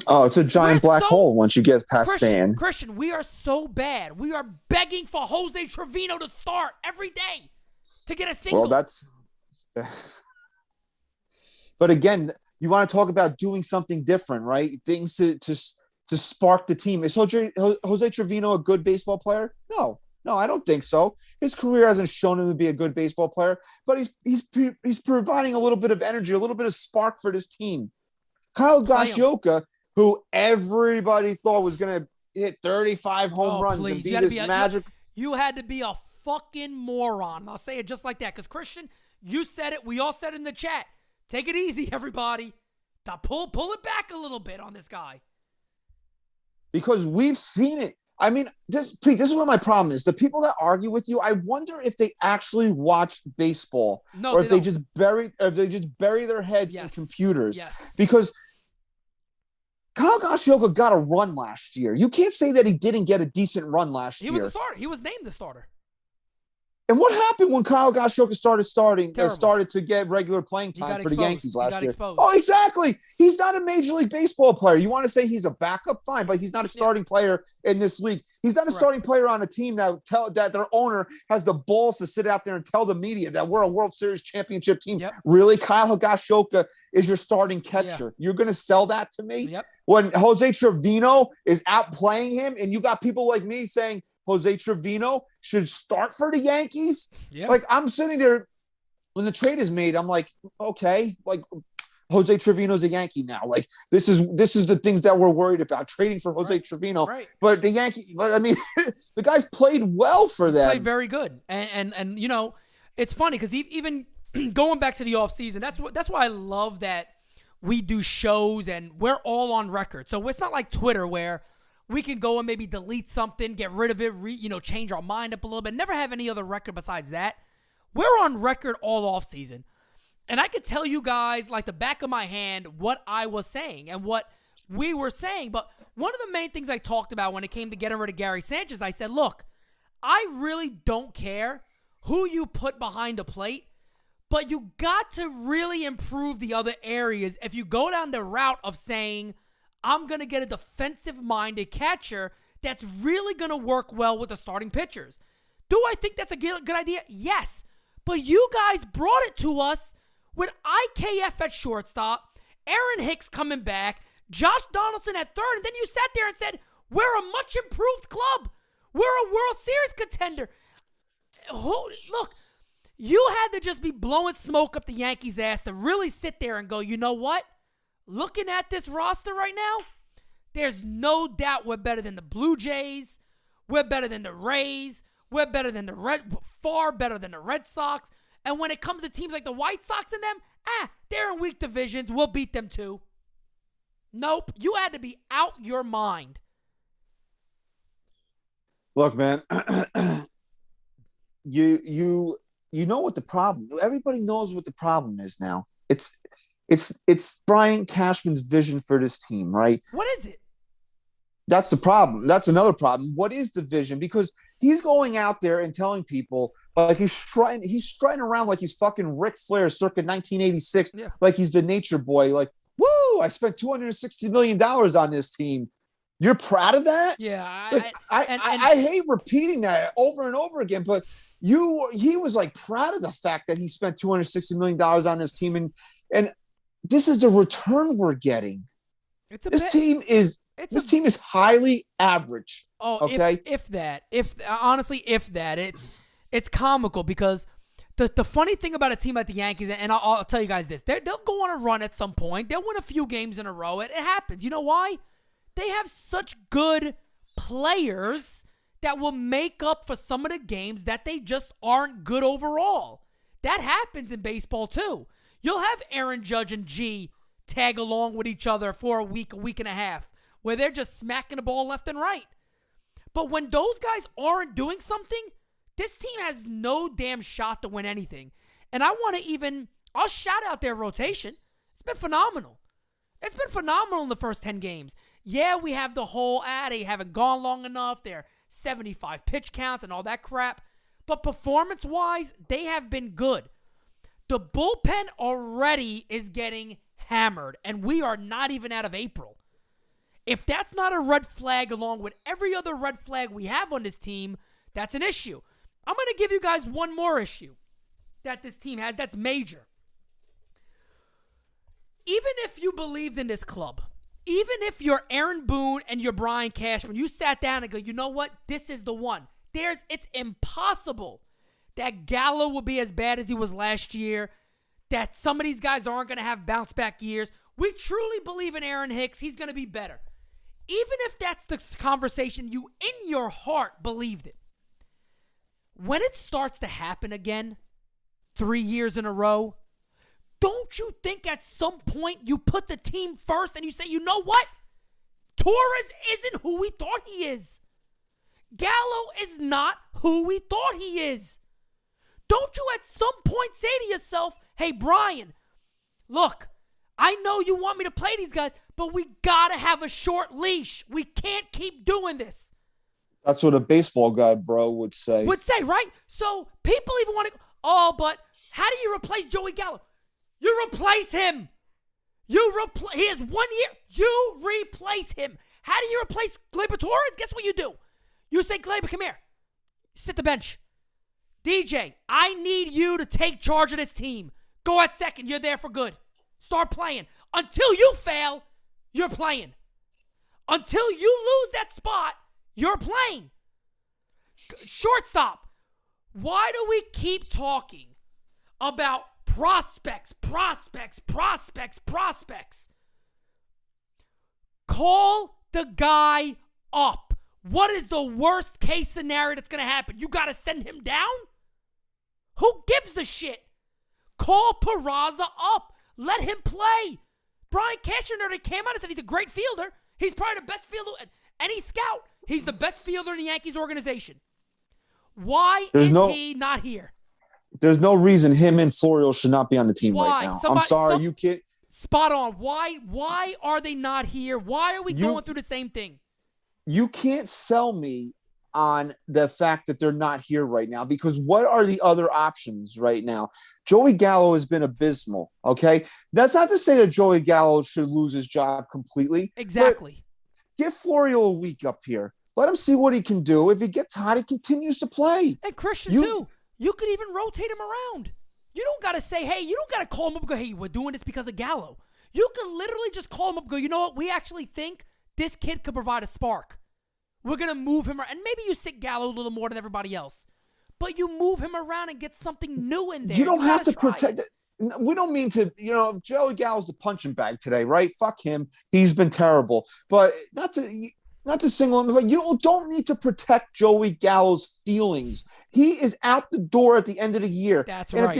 Oh, it's a giant black hole once you get past Stan. Christian, we are so bad. We are begging for Jose Trevino to start every day to get a single. Well, but again, you want to talk about doing something different, right? Things to spark the team. Is Jose Trevino a good baseball player? No, I don't think so. His career hasn't shown him to be a good baseball player, but he's providing a little bit of energy, a little bit of spark for this team. Kyle Gashioka, who everybody thought was going to hit 35 home runs and be this magic. You had to be a fucking moron. I'll say it just like that because, Christian, you said it. We all said it in the chat. Take it easy, everybody. Pull it back a little bit on this guy. Because we've seen it. I mean, this is what my problem is. The people that argue with you, I wonder if they actually watch baseball, or if they just bury their heads in computers. Yes. Because Kyle Gashioka got a run last year. You can't say that he didn't get a decent run last year. He was the starter. He was named the starter. And what happened when Kyle Gashioka started to get regular playing time for the Yankees last year? Exposed. Oh, exactly. He's not a Major League Baseball player. You want to say he's a backup? Fine, but he's not a starting player in this league. He's not a starting player on a team that their owner has the balls to sit out there and tell the media that we're a World Series championship team. Yep. Really? Kyle Gashioka is your starting catcher. Yeah. You're going to sell that to me? Yep. When Jose Trevino is outplaying him and you got people like me saying, Jose Trevino should start for the Yankees. Yeah. Like, I'm sitting there when the trade is made. I'm like, okay, like Jose Trevino's a Yankee now. Like, this is the things that we're worried about, trading for Jose Trevino. Right. But the Yankee, I mean, the guy's played well for them. Played very good. And it's funny because even going back to the offseason, that's why I love that we do shows and we're all on record. So it's not like Twitter where we can go and maybe delete something, get rid of it, change our mind up a little bit. Never have any other record besides that. We're on record all offseason. And I could tell you guys like the back of my hand what I was saying and what we were saying. But one of the main things I talked about when it came to getting rid of Gary Sanchez, I said, look, I really don't care who you put behind the plate, but you got to really improve the other areas if you go down the route of saying, I'm going to get a defensive-minded catcher that's really going to work well with the starting pitchers. Do I think that's a good idea? Yes. But you guys brought it to us with IKF at shortstop, Aaron Hicks coming back, Josh Donaldson at third, and then you sat there and said, we're a much improved club. We're a World Series contender. Look, you had to just be blowing smoke up the Yankees' ass to really sit there and go, you know what? Looking at this roster right now, there's no doubt we're better than the Blue Jays. We're better than the Rays. We're better than far better than the Red Sox. And when it comes to teams like the White Sox and them, they're in weak divisions. We'll beat them too. Nope. You had to be out your mind. Look, man, you know what the problem. Everybody knows what the problem is now. It's Brian Cashman's vision for this team, right? What is it? That's the problem. That's another problem. What is the vision? Because he's going out there and telling people like he's strutting around like he's fucking Ric Flair circa 1986, like he's the nature boy. Like, woo! I spent $260 million on this team. You're proud of that? Yeah. I hate repeating that over and over again, but he was like proud of the fact that he spent $260 million on this team, and this is the return we're getting. This team is highly average. Oh, okay. If that, it's comical because the funny thing about a team like the Yankees, and I'll tell you guys this, they'll go on a run at some point. They'll win a few games in a row. It happens. You know why? They have such good players that will make up for some of the games that they just aren't good overall. That happens in baseball too. You'll have Aaron Judge and G tag along with each other for a week and a half, where they're just smacking the ball left and right. But when those guys aren't doing something, this team has no damn shot to win anything. And I'll shout out their rotation. It's been phenomenal. It's been phenomenal in the first 10 games. Yeah, we have the whole, they haven't gone long enough. They're 75 pitch counts and all that crap. But performance-wise, they have been good. The bullpen already is getting hammered, and we are not even out of April. If that's not a red flag along with every other red flag we have on this team, that's an issue. I'm going to give you guys one more issue that this team has that's major. Even if you believed in this club, even if you're Aaron Boone and you're Brian Cashman, you sat down and go, you know what? This is the one. It's impossible that Gallo will be as bad as he was last year, that some of these guys aren't going to have bounce-back years. We truly believe in Aaron Hicks. He's going to be better. Even if that's the conversation you, in your heart, believed it. When it starts to happen again, 3 years in a row, don't you think at some point you put the team first and you say, you know what? Torres isn't who we thought he is. Gallo is not who we thought he is. Don't you at some point say to yourself, hey, Brian, look, I know you want me to play these guys, but we got to have a short leash. We can't keep doing this. That's what a baseball guy, bro, would say. Right? So people even want to, but how do you replace Joey Gallo? You replace him. He has 1 year. You replace him. How do you replace Gleyber Torres? Guess what you do? You say, Gleyber, come here. Sit the bench. DJ, I need you to take charge of this team. Go at second. You're there for good. Start playing. Until you fail, you're playing. Until you lose that spot, you're playing. Shortstop. Why do we keep talking about prospects? Call the guy up. What is the worst case scenario that's going to happen? You got to send him down? Who gives a shit? Call Peraza up. Let him play. Brian Cashman already came out and said he's a great fielder. He's probably the best fielder. Any scout, he's the best fielder in the Yankees organization. Why is he not here? There's no reason him and Florial should not be on the team right now. I'm sorry, you can't. Spot on. Why are they not here? Why are we going through the same thing? You can't sell me on the fact that they're not here right now, because what are the other options right now? Joey Gallo has been abysmal, okay? That's not to say that Joey Gallo should lose his job completely. Exactly. Give Florial a week up here. Let him see what he can do. If he gets hot, he continues to play. And Christian, too. You could even rotate him around. You don't got to say, hey, you don't got to call him up and go, hey, we're doing this because of Gallo. You can literally just call him up and go, you know what? We actually think this kid could provide a spark. We're going to move him around. And maybe you sit Gallo a little more than everybody else. But you move him around and get something new in there. You don't have to protect it. We don't mean to, Joey Gallo's the punching bag today, right? Fuck him. He's been terrible. But not to single him, but you don't need to protect Joey Gallo's feelings. He is out the door at the end of the year. That's right. And if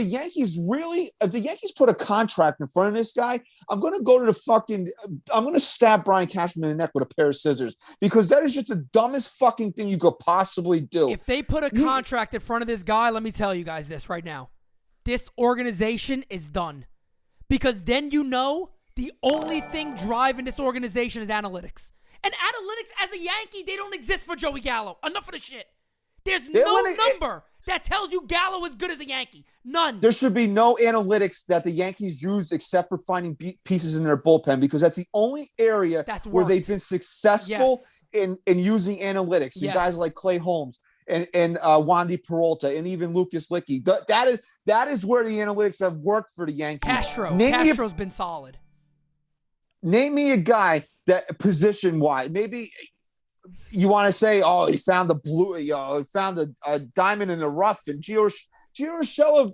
the Yankees put a contract in front of this guy, I'm going to stab Brian Cashman in the neck with a pair of scissors, because that is just the dumbest fucking thing you could possibly do. If they put a contract in front of this guy, let me tell you guys this right now. This organization is done. Because then the only thing driving this organization is analytics. And analytics as a Yankee, they don't exist for Joey Gallo. Enough of the shit. There's no number that tells you Gallo is good as a Yankee. None. There should be no analytics that the Yankees use except for finding pieces in their bullpen, because that's the only area where they've been successful in using analytics. And guys like Clay Holmes and Wandy Peralta and even Lucas Licky. That is where the analytics have worked for the Yankees. Castro's been solid. Name me a guy that position-wise, maybe you want to say, oh, he found he found a diamond in the rough, and Gio Urshela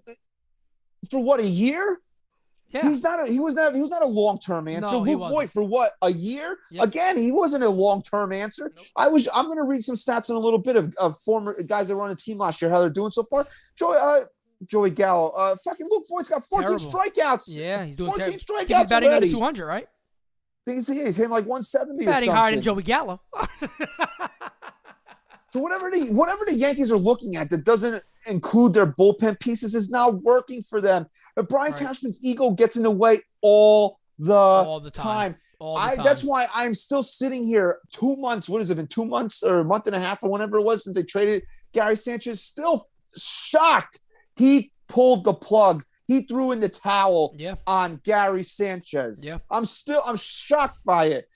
for what, a year? Yeah. He was not a long-term answer. No, Luke Voigt for what, a year? Yep. Again, he wasn't a long-term answer. Nope. I'm going to read some stats in a little bit of former guys that were on the team last year, how they're doing so far. Joey Gallo, fucking Luke Voigt's got 14 strikeouts. Yeah, he's doing 14 strikeouts. He's batting already. under 200, right? He's hitting like 170 or batting something. higher than Joey Gallo. So whatever the Yankees are looking at that doesn't include their bullpen pieces is not working for them. But Brian Cashman's ego gets in the way all the time. That's why I'm still sitting here 2 months. What has it been, 2 months or a month and a half or whatever it was since they traded Gary Sanchez? Still shocked he pulled the plug. He threw in the towel on Gary Sanchez. Yeah. I'm shocked by it.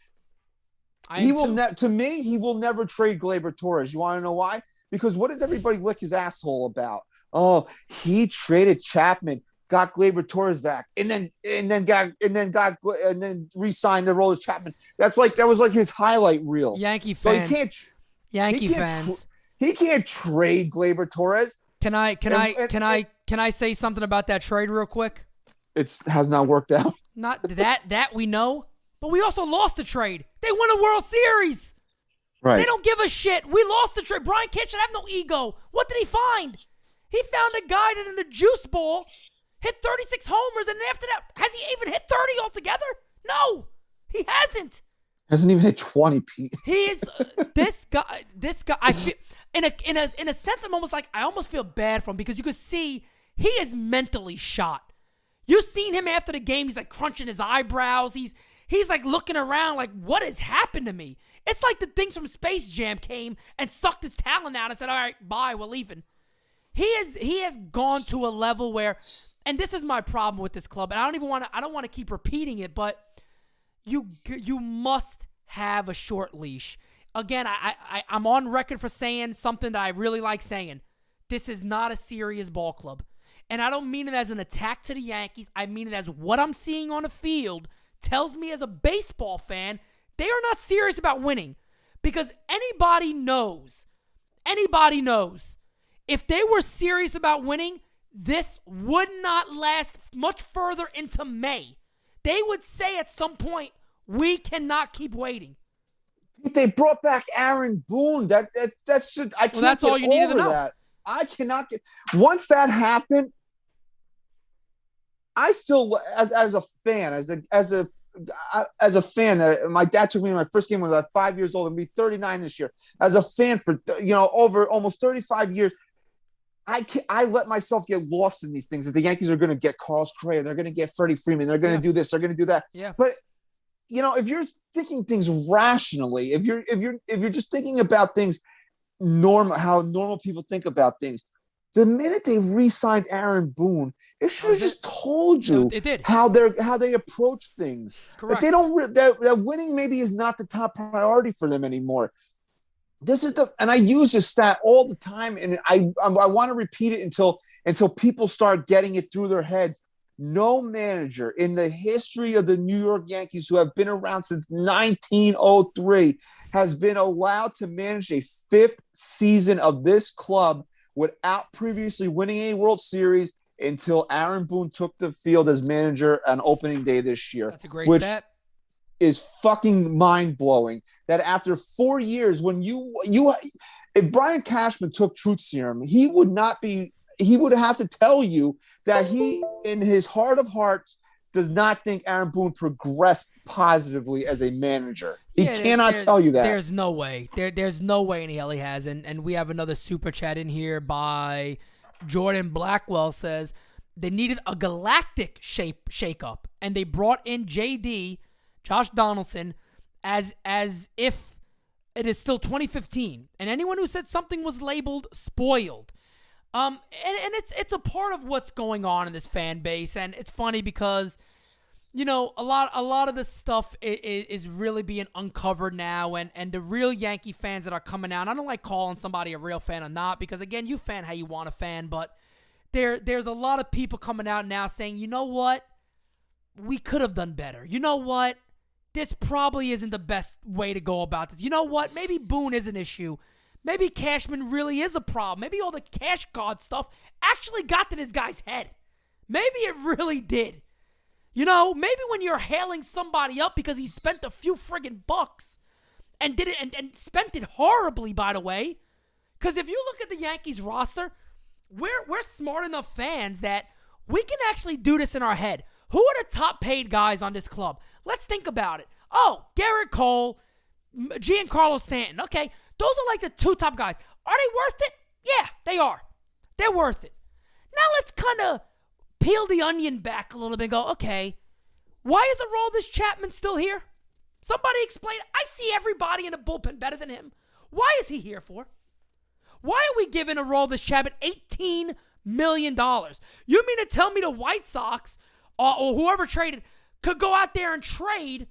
He will never trade Gleyber Torres. You want to know why? Because what does everybody lick his asshole about? Oh, he traded Chapman, got Gleyber Torres back, and then re-signed the role of Chapman. That was like his highlight reel. Yankee fans. So he can't trade Gleyber Torres. Can I say something about that trade real quick? It has not worked out. Not that we know, but we also lost the trade. They won a World Series. Right. They don't give a shit. We lost the trade. Brian Kitchen have no ego. What did he find? He found a guy that in the juice bowl hit 36 homers, and after that, has he even hit 30 altogether? No, he hasn't. Hasn't even hit 20, Pete. He is this guy. I feel, in a sense, I almost feel bad for him, because you could see he is mentally shot. You've seen him after the game. He's like crunching his eyebrows. He's like looking around like, what has happened to me? It's like the things from Space Jam came and sucked his talent out and said, all right, bye, we're leaving. He has gone to a level where, and this is my problem with this club, and I don't want to keep repeating it, but you must have a short leash. Again, I'm on record for saying something that I really like saying. This is not a serious ball club. And I don't mean it as an attack to the Yankees. I mean it as what I'm seeing on the field tells me as a baseball fan, they are not serious about winning. Because anybody knows, if they were serious about winning, this would not last much further into May. They would say at some point, we cannot keep waiting. They brought back Aaron Boone. That's just, I can't that's get all you needed to know. That. I cannot get. Once that happened, I still, as a fan, as a fan, my dad took me to my first game when I was 5 years old, and be 39 this year. As a fan for over almost 35 years, I let myself get lost in these things that the Yankees are going to get Carlos Correa, they're going to get Freddie Freeman, they're going to do this, they're going to do that. Yeah. But if you're thinking things rationally, if you're just thinking about things how normal people think about things, the minute they re-signed Aaron Boone, it should have just told you how they approach things. Correct. Like they don't that winning maybe is not the top priority for them anymore. And I use this stat all the time, and I want to repeat it until people start getting it through their heads. No manager in the history of the New York Yankees, who have been around since 1903, has been allowed to manage a 5th season of this club without previously winning a World Series until Aaron Boone took the field as manager on opening day this year. That's a great stat. Is fucking mind-blowing that after 4 years, when if Brian Cashman took Truth Serum, he would have to tell you that he, in his heart of hearts, does not think Aaron Boone progressed positively as a manager. He cannot tell you that. There's no way. There's no way in hell he has. And we have another super chat in here by Jordan Blackwell. Says they needed a galactic shake-up, and they brought in JD, Josh Donaldson, as if it is still 2015. And anyone who said something was labeled spoiled. And it's a part of what's going on in this fan base, and it's funny because, a lot of this stuff is really being uncovered now, and the real Yankee fans that are coming out. I don't like calling somebody a real fan or not, because again, you fan how you want to fan, but there's a lot of people coming out now saying, you know what, we could have done better. You know what, this probably isn't the best way to go about this. You know what, maybe Boone is an issue. Maybe Cashman really is a problem. Maybe all the cash card stuff actually got to this guy's head. Maybe it really did. Maybe when you're hailing somebody up because he spent a few friggin' bucks and did it and spent it horribly, by the way. Because if you look at the Yankees roster, we're smart enough fans that we can actually do this in our head. Who are the top paid guys on this club? Let's think about it. Oh, Garrett Cole, Giancarlo Stanton. Okay, those are like the 2 top guys. Are they worth it? Yeah, they are. They're worth it. Now let's kind of peel the onion back a little bit and go, okay, why is Aroldis Chapman still here? Somebody explain. I see everybody in the bullpen better than him. Why is he here for? Why are we giving Aroldis Chapman $18 million? You mean to tell me the White Sox or whoever traded could go out there and trade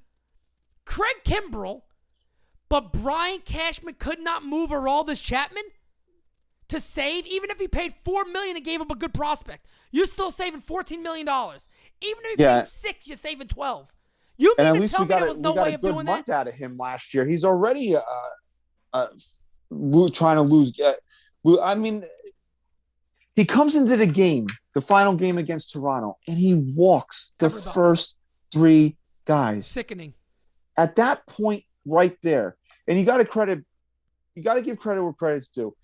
Craig Kimbrell, but Brian Cashman could not move Aroldis Chapman to save, even if he paid $4 million and gave him a good prospect? You're still saving $14 million. Even if he paid $6 million, you're saving $12 million. You mean to tell me there was no way of doing that? We got a good month out of him last year. He's already trying to lose. I mean, he comes into the final game against Toronto, and he walks the first 3 guys. Sickening. At that point right there, and you got to give credit where credit's due.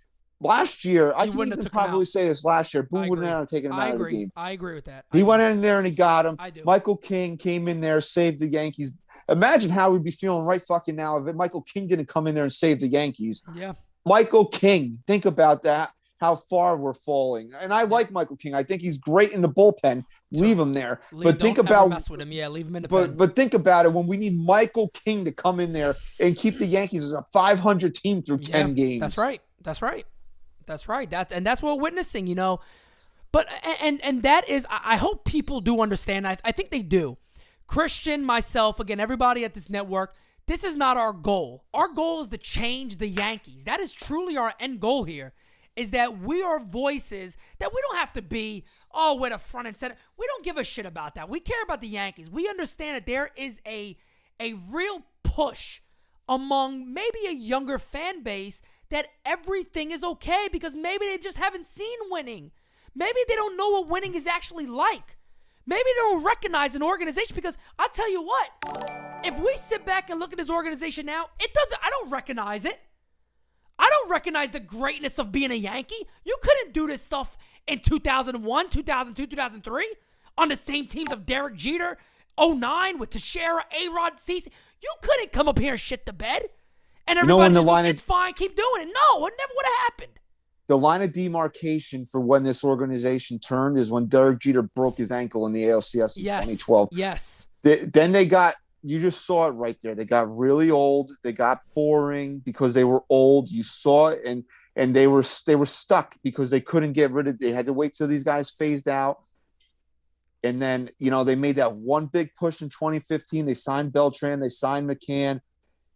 Last year, I can even probably say this last year, Boone wouldn't have taken him out of the game. I agree with that. He went in there and he got him. I do. Michael King came in there, saved the Yankees. Imagine how we'd be feeling right fucking now if Michael King didn't come in there and save the Yankees. Yeah. Michael King, think about that, how far we're falling. And I like Michael King. I think he's great in the bullpen. Leave him there. But think about mess with him. Yeah, leave him in the pen. But think about it when we need Michael King to come in there and keep the Yankees as a 500 team through 10 games. That's right. That's what we're witnessing, But and that is, I hope people do understand. I think they do. Christian, myself, again, everybody at this network, this is not our goal. Our goal is to change the Yankees. That is truly our end goal here, is that we are voices that we don't have to be, we're the front and center. We don't give a shit about that. We care about the Yankees. We understand that there is a real push among maybe a younger fan base that everything is okay because maybe they just haven't seen winning. Maybe they don't know what winning is actually like. Maybe they don't recognize an organization because I'll tell you what, if we sit back and look at this organization now, I don't recognize it. I don't recognize the greatness of being a Yankee. You couldn't do this stuff in 2001, 2002, 2003 on the same teams of Derek Jeter, 09 with Teixeira, A-Rod, CeCe. You couldn't come up here and shit the bed. And everybody it's fine, keep doing it. No, it never would have happened. the line of demarcation for when this organization turned is when Derek Jeter broke his ankle in the ALCS in 2012. Yes. Then they got, you just saw it right there. They got really old. They got boring because they were old. You saw it, and they were stuck because they couldn't get rid of. They had to wait till these guys phased out. And then, they made that one big push in 2015. They signed Beltran. They signed McCann.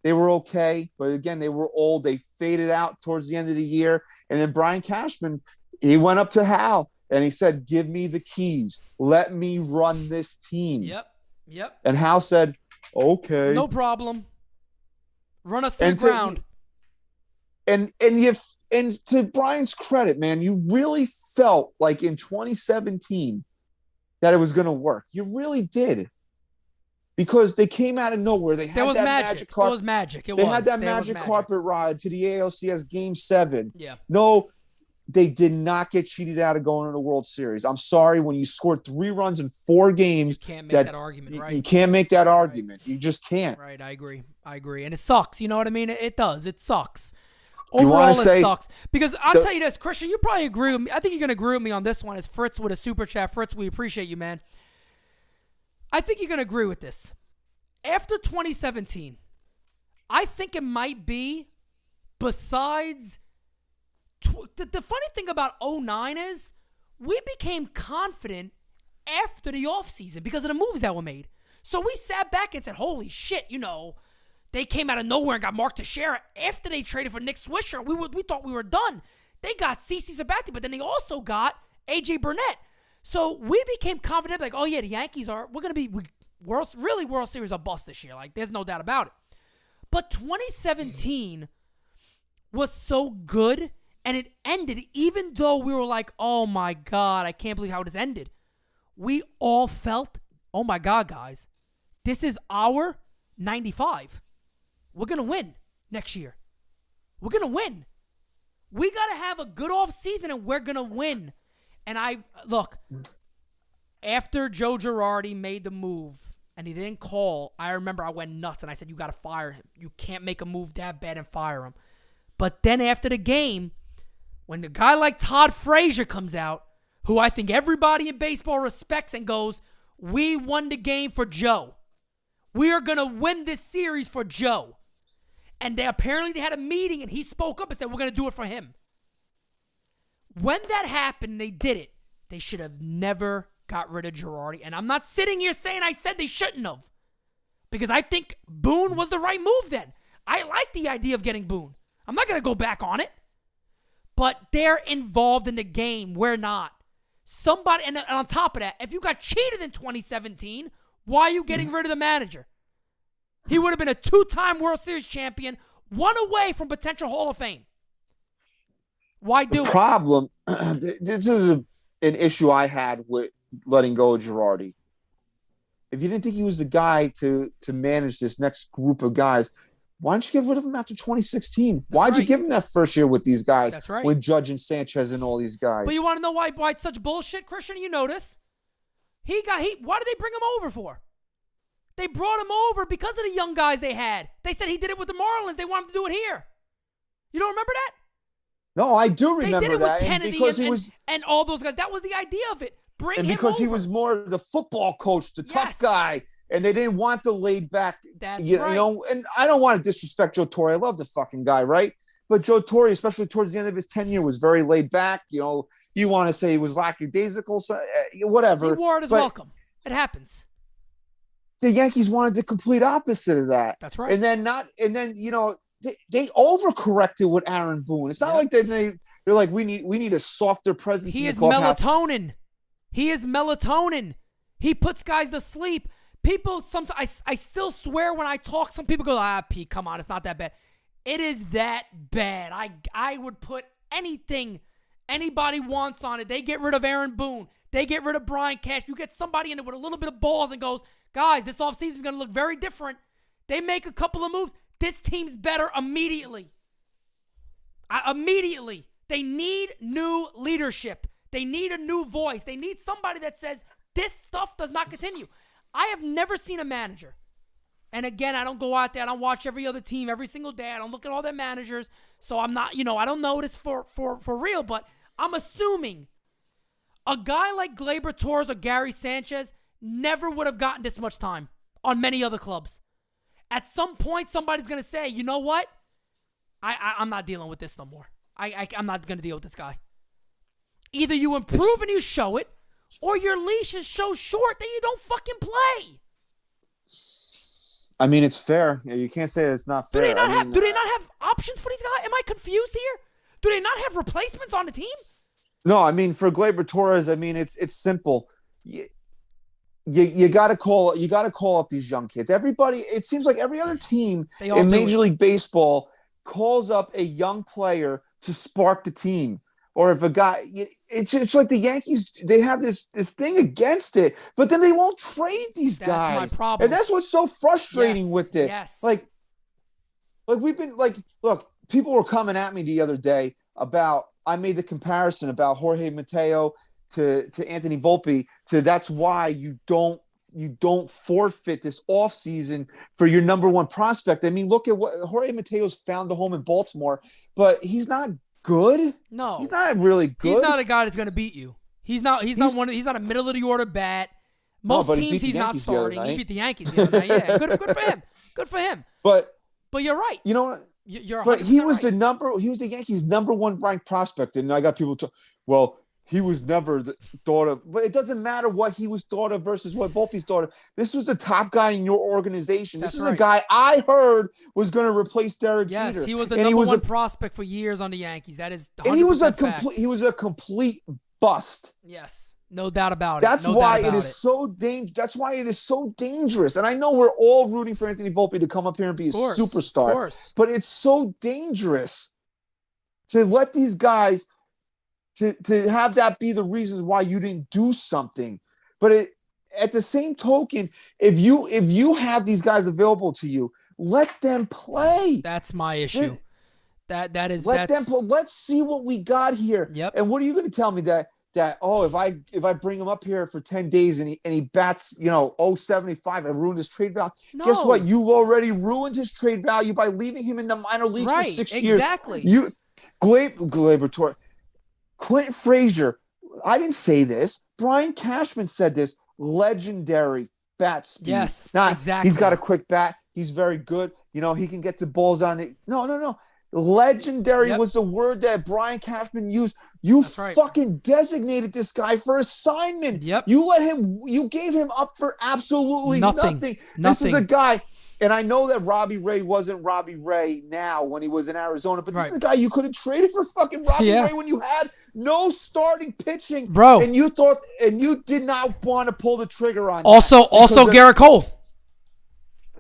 They were okay, but again, they were old. They faded out towards the end of the year. And then Brian Cashman, he went up to Hal and he said, "Give me the keys. Let me run this team." Yep. And Hal said, "Okay. No problem. Run us to the ground." And to Brian's credit, man, you really felt like in 2017 that it was going to work. You really did. Because they came out of nowhere. They had that magic carpet. It was magic. They had that magic carpet ride to the ALCS Game 7. Yeah. No, they did not get cheated out of going to the World Series. I'm sorry, when you scored 3 runs in 4 games. You can't make that argument, right? You can't make that argument. You just can't. Right, I agree. And it sucks. You know what I mean? It does. It sucks. Overall, it sucks. Because I'll tell you this, Christian, you probably agree with me. I think you're going to agree with me on this one. As Fritz with a super chat. Fritz, we appreciate you, man. I think you're going to agree with this. After 2017, I think it might be, besides, the funny thing about 09 is we became confident after the offseason because of the moves that were made. So we sat back and said, holy shit, they came out of nowhere and got Mark Teixeira after they traded for Nick Swisher. We thought we were done. They got CeCe Sabathia, but then they also got A.J. Burnett. So we became confident, like, oh yeah, the Yankees we're going to be World Series or bust this year. Like, there's no doubt about it. But 2017 was so good, and it ended, even though we were like, oh my God, I can't believe how this ended. We all felt, oh my God, guys, this is our 95. We're going to win next year. We're going to win. We got to have a good offseason, and we're going to win. And after Joe Girardi made the move and he didn't call, I remember I went nuts and I said, you got to fire him. You can't make a move that bad and fire him. But then after the game, when a guy like Todd Frazier comes out, who I think everybody in baseball respects and goes, we won the game for Joe. We are going to win this series for Joe. And they had a meeting and he spoke up and said, we're going to do it for him. When that happened, they did it. They should have never got rid of Girardi. And I'm not sitting here saying I said they shouldn't have. Because I think Boone was the right move then. I like the idea of getting Boone. I'm not going to go back on it. But they're involved in the game. We're not. Somebody, and on top of that, if you got cheated in 2017, why are you getting rid of the manager? He would have been a 2-time World Series champion, 1 away from potential Hall of Fame. Why do the problem? This is an issue I had with letting go of Girardi. If you didn't think he was the guy to manage this next group of guys, why don't you get rid of him after 2016? Why'd you give him that first year with these guys? That's right. With Judge and Sanchez and all these guys. But you want to know why it's such bullshit, Christian? You notice why did they bring him over for? They brought him over because of the young guys they had. They said he did it with the Marlins. They wanted to do it here. You don't remember that? No, I do remember they did it that. With Kennedy and all those guys. That was the idea of it. Bring him because over. He was more the football coach, the tough guy, and they didn't want the laid back. That's you right. know, and I don't want to disrespect Joe Torre. I love the fucking guy, right? But Joe Torre, especially towards the end of his tenure, was very laid back. You know, you want to say he was lackadaisical, whatever. He wore it as welcome. It happens. The Yankees wanted the complete opposite of that. That's right. And then they overcorrected with Aaron Boone. It's not like they're like we need a softer presence. He in is the clubhouse. melatonin. He is melatonin. He puts guys to sleep. People sometimes I still swear when I talk, some people go, Pete, come on, it's not that bad. It is that bad. I would put anything anybody wants on it. They get rid of Aaron Boone. They get rid of Brian Cash. You get somebody in it with a little bit of balls and goes, guys, this offseason is going to look very different. They make a couple of moves. This team's better immediately. Immediately. They need new leadership. They need a new voice. They need somebody that says, this stuff does not continue. I have never seen a manager And again, I don't go out there. I don't watch every other team every single day. I don't look at all their managers. So I'm not, I don't know this for real, but I'm assuming a guy like Gleyber Torres or Gary Sanchez never would have gotten this much time on many other clubs. At some point, somebody's going to say, you know what? I'm not dealing with this no more. I'm not going to deal with this guy. Either you improve and you show it, or your leash is so short that you don't fucking play. I mean, it's fair. You can't say it's not fair. Do they not have options for these guys? Am I confused here? Do they not have replacements on the team? No, I mean, for Gleyber Torres, I mean, it's simple. You got to call up these young kids. Everybody, it seems like every other team in Major League Baseball calls up a young player to spark the team. Or if a guy, it's like the Yankees, they have this thing against it, but then they won't trade these guys. That's my problem. And that's what's so frustrating with it. Yes. Like we've been look, people were coming at me the other day about, I made the comparison about Jorge Mateo to Anthony Volpe, to that's why you don't forfeit this offseason for your number one prospect. I mean, look at what Jorge Mateo's found a home in Baltimore, but he's not good. No, he's not really good. He's not a guy that's going to beat you. He's not a middle of the order bat. Most teams he's not starting. He beat the Yankees the other night. Yeah, good for him. Good for him. But you're right. You know what? You're but he was right. He was the Yankees' number one ranked prospect, and I got people he was never thought of. But it doesn't matter what he was thought of versus what Volpe's thought of. This was the top guy in your organization. This is a guy I heard was going to replace Derek Jeter. Yes, he was the number one prospect for years on the Yankees. That is 100% and he was a fact. complete bust. Yes, no doubt about it. That's why it is so dangerous. That's why it is so dangerous. And I know we're all rooting for Anthony Volpe to come up here and be a superstar. Of course. But it's so dangerous to let these guys to have that be the reasons why you didn't do something. But at the same token, if you have these guys available to you, let them play. That's my issue. Let them play. Let's see what we got here. Yep. And what are you going to tell me that if I bring him up here for 10 days and he bats 0.75, I ruined his trade value? No. Guess what? You've already ruined his trade value by leaving him in the minor leagues for 6 years. Exactly. Gleyber Torres. Clint Frazier, I didn't say this. Brian Cashman said this. Legendary bat speed. Yes, now, exactly. He's got a quick bat. He's very good. He can get the balls on it. No. Legendary was the word that Brian Cashman used. That's right. Fucking designated this guy for assignment. Yep. You gave him up for absolutely nothing. This is a guy. And I know that Robbie Ray wasn't Robbie Ray now when he was in Arizona, but this is a guy you could have traded for fucking Robbie Ray when you had no starting pitching, bro. And you did not want to pull the trigger on. Also Garrett Cole.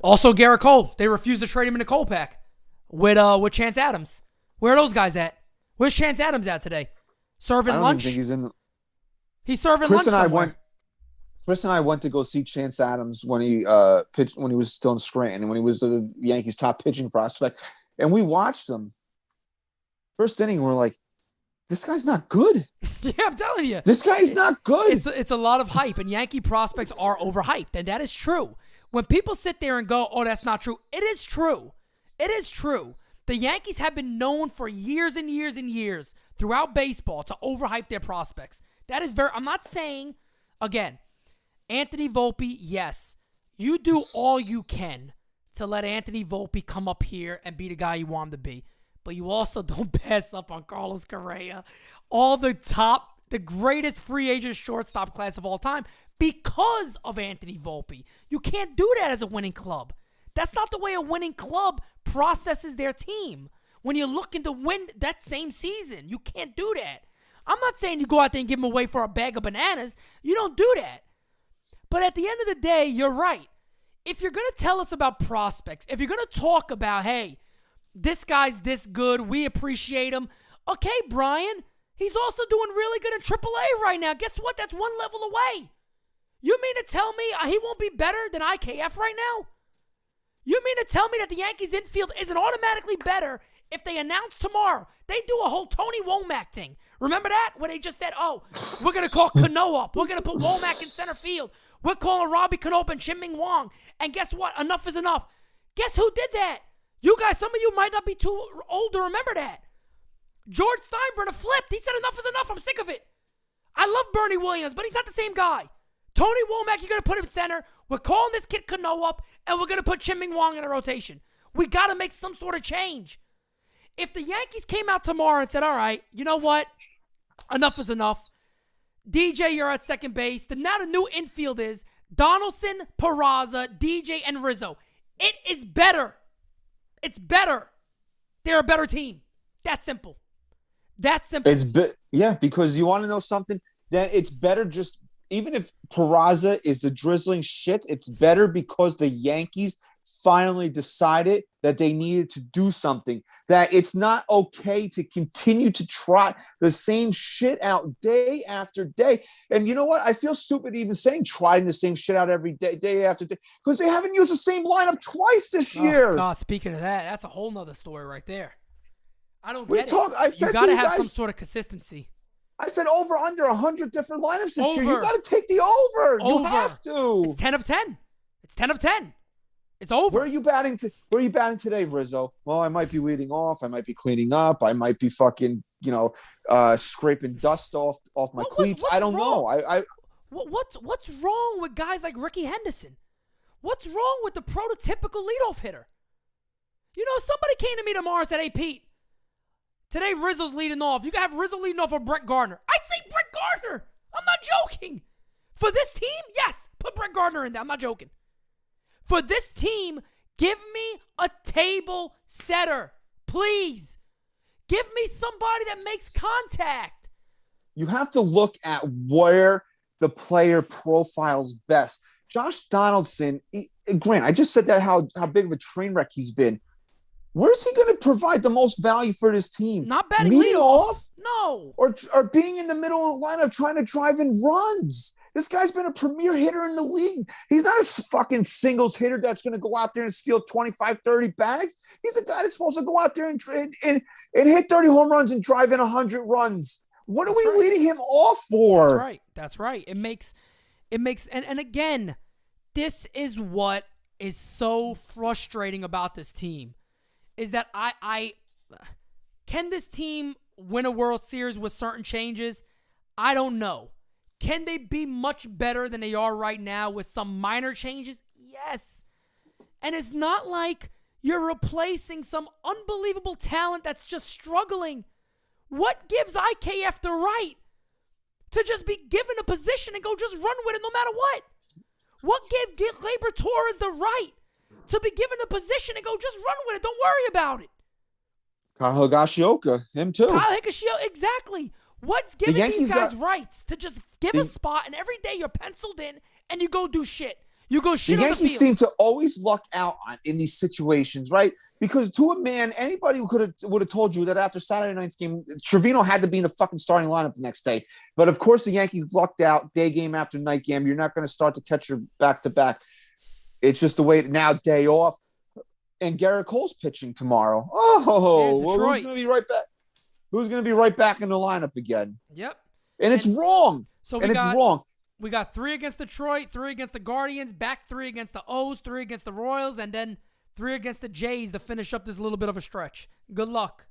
Also Garrett Cole. They refused to trade him in the Cole pack with Chance Adams. Where are those guys at? Where's Chance Adams at today? Serving lunch? I don't think he's in. He's serving lunch somewhere. Chris and I went to go see Chance Adams when he pitched when he was still in Scranton and when he was the Yankees' top pitching prospect, and we watched him. First inning, we're like, "This guy's not good." Yeah, I'm telling you, this guy's not good. It's a lot of hype, and Yankee prospects are overhyped, and that is true. When people sit there and go, "Oh, that's not true," it is true. It is true. The Yankees have been known for years and years and years throughout baseball to overhype their prospects. That is I'm not saying again. Anthony Volpe, yes, you do all you can to let Anthony Volpe come up here and be the guy you want him to be. But you also don't pass up on Carlos Correa, the greatest free agent shortstop class of all time because of Anthony Volpe. You can't do that as a winning club. That's not the way a winning club processes their team. When you're looking to win that same season, you can't do that. I'm not saying you go out there and give them away for a bag of bananas. You don't do that. But at the end of the day, you're right. If you're going to tell us about prospects, if you're going to talk about, hey, this guy's this good, we appreciate him. Okay, Brian, he's also doing really good in AAA right now. Guess what? That's one level away. You mean to tell me he won't be better than IKF right now? You mean to tell me that the Yankees infield isn't automatically better if they announce tomorrow? They do a whole Tony Womack thing. Remember that? When they just said, oh, we're going to call Cano up. We're going to put Womack in center field. We're calling Robbie Canope and Chim-Ming Wong. And guess what? Enough is enough. Guess who did that? You guys, some of you might not be too old to remember that. George Steinbrenner flipped. He said enough is enough. I'm sick of it. I love Bernie Williams, but he's not the same guy. Tony Womack, you're going to put him in center. We're calling this kid Cano up, and we're going to put Chim-Ming Wong in a rotation. We got to make some sort of change. If the Yankees came out tomorrow and said, all right, you know what? Enough is enough. DJ, you're at second base. Now the new infield is Donaldson, Peraza, DJ, and Rizzo. It is better. It's better. They're a better team. That's simple. That's simple. Yeah, because you want to know something? Then it's better just, even if Peraza is the drizzling shit, it's better because the Yankees finally decided that they needed to do something, that it's not okay to continue to try the same shit out day after day. And you know what? I feel stupid even saying trying the same shit out every day, day after day, because they haven't used the same lineup twice this year. God, speaking of that, that's a whole nother story right there. I don't get it. You got to have some sort of consistency. I said over under 100 different lineups this year. You got to take the over. You have to. It's 10 of 10. It's 10 of 10. It's over. Where are you batting today, Rizzo? Well, I might be leading off. I might be cleaning up. I might be fucking, scraping dust off my cleats. I don't know. What's wrong with guys like Ricky Henderson? What's wrong with the prototypical leadoff hitter? Somebody came to me tomorrow and said, hey, Pete, today Rizzo's leading off. You can have Rizzo leading off or Brett Gardner. I'd say Brett Gardner. I'm not joking. For this team, yes, put Brett Gardner in there. I'm not joking. For this team, give me a table setter. Please. Give me somebody that makes contact. You have to look at where the player profiles best. Josh Donaldson, Grant, I just said that how big of a train wreck he's been. Where's he going to provide the most value for this team? Not batting leading off? No. Or being in the middle of the lineup trying to drive in runs. This guy's been a premier hitter in the league. He's not a fucking singles hitter that's going to go out there and steal 25, 30 bags. He's a guy that's supposed to go out there and hit 30 home runs and drive in 100 runs. What are we leading him off for? That's right. It makes, and again, this is what is so frustrating about this team, is that can this team win a World Series with certain changes? I don't know. Can they be much better than they are right now with some minor changes? Yes. And it's not like you're replacing some unbelievable talent that's just struggling. What gives IKF the right to just be given a position and go just run with it no matter what? What gave Gleyber Torres the right to be given a position and go just run with it? Don't worry about it. Kyle Higashioka, him too. Kyle Higashioka, exactly. What's giving these guys rights to just give a spot and every day you're penciled in and you go do shit? You go shit on the field. The Yankees seem to always luck out in these situations, right? Because to a man, anybody would have told you that after Saturday night's game, Trevino had to be in the fucking starting lineup the next day. But of course, the Yankees lucked out day game after night game. You're not going to start the catcher back to back. It's just the way now, day off. And Garrett Cole's pitching tomorrow. Oh, well, who's going to be right back? Who's going to be right back in the lineup again? Yep. And it's wrong. It's wrong. We got 3 against Detroit, 3 against the Guardians, back 3 against the O's, 3 against the Royals, and then 3 against the Jays to finish up this little bit of a stretch. Good luck.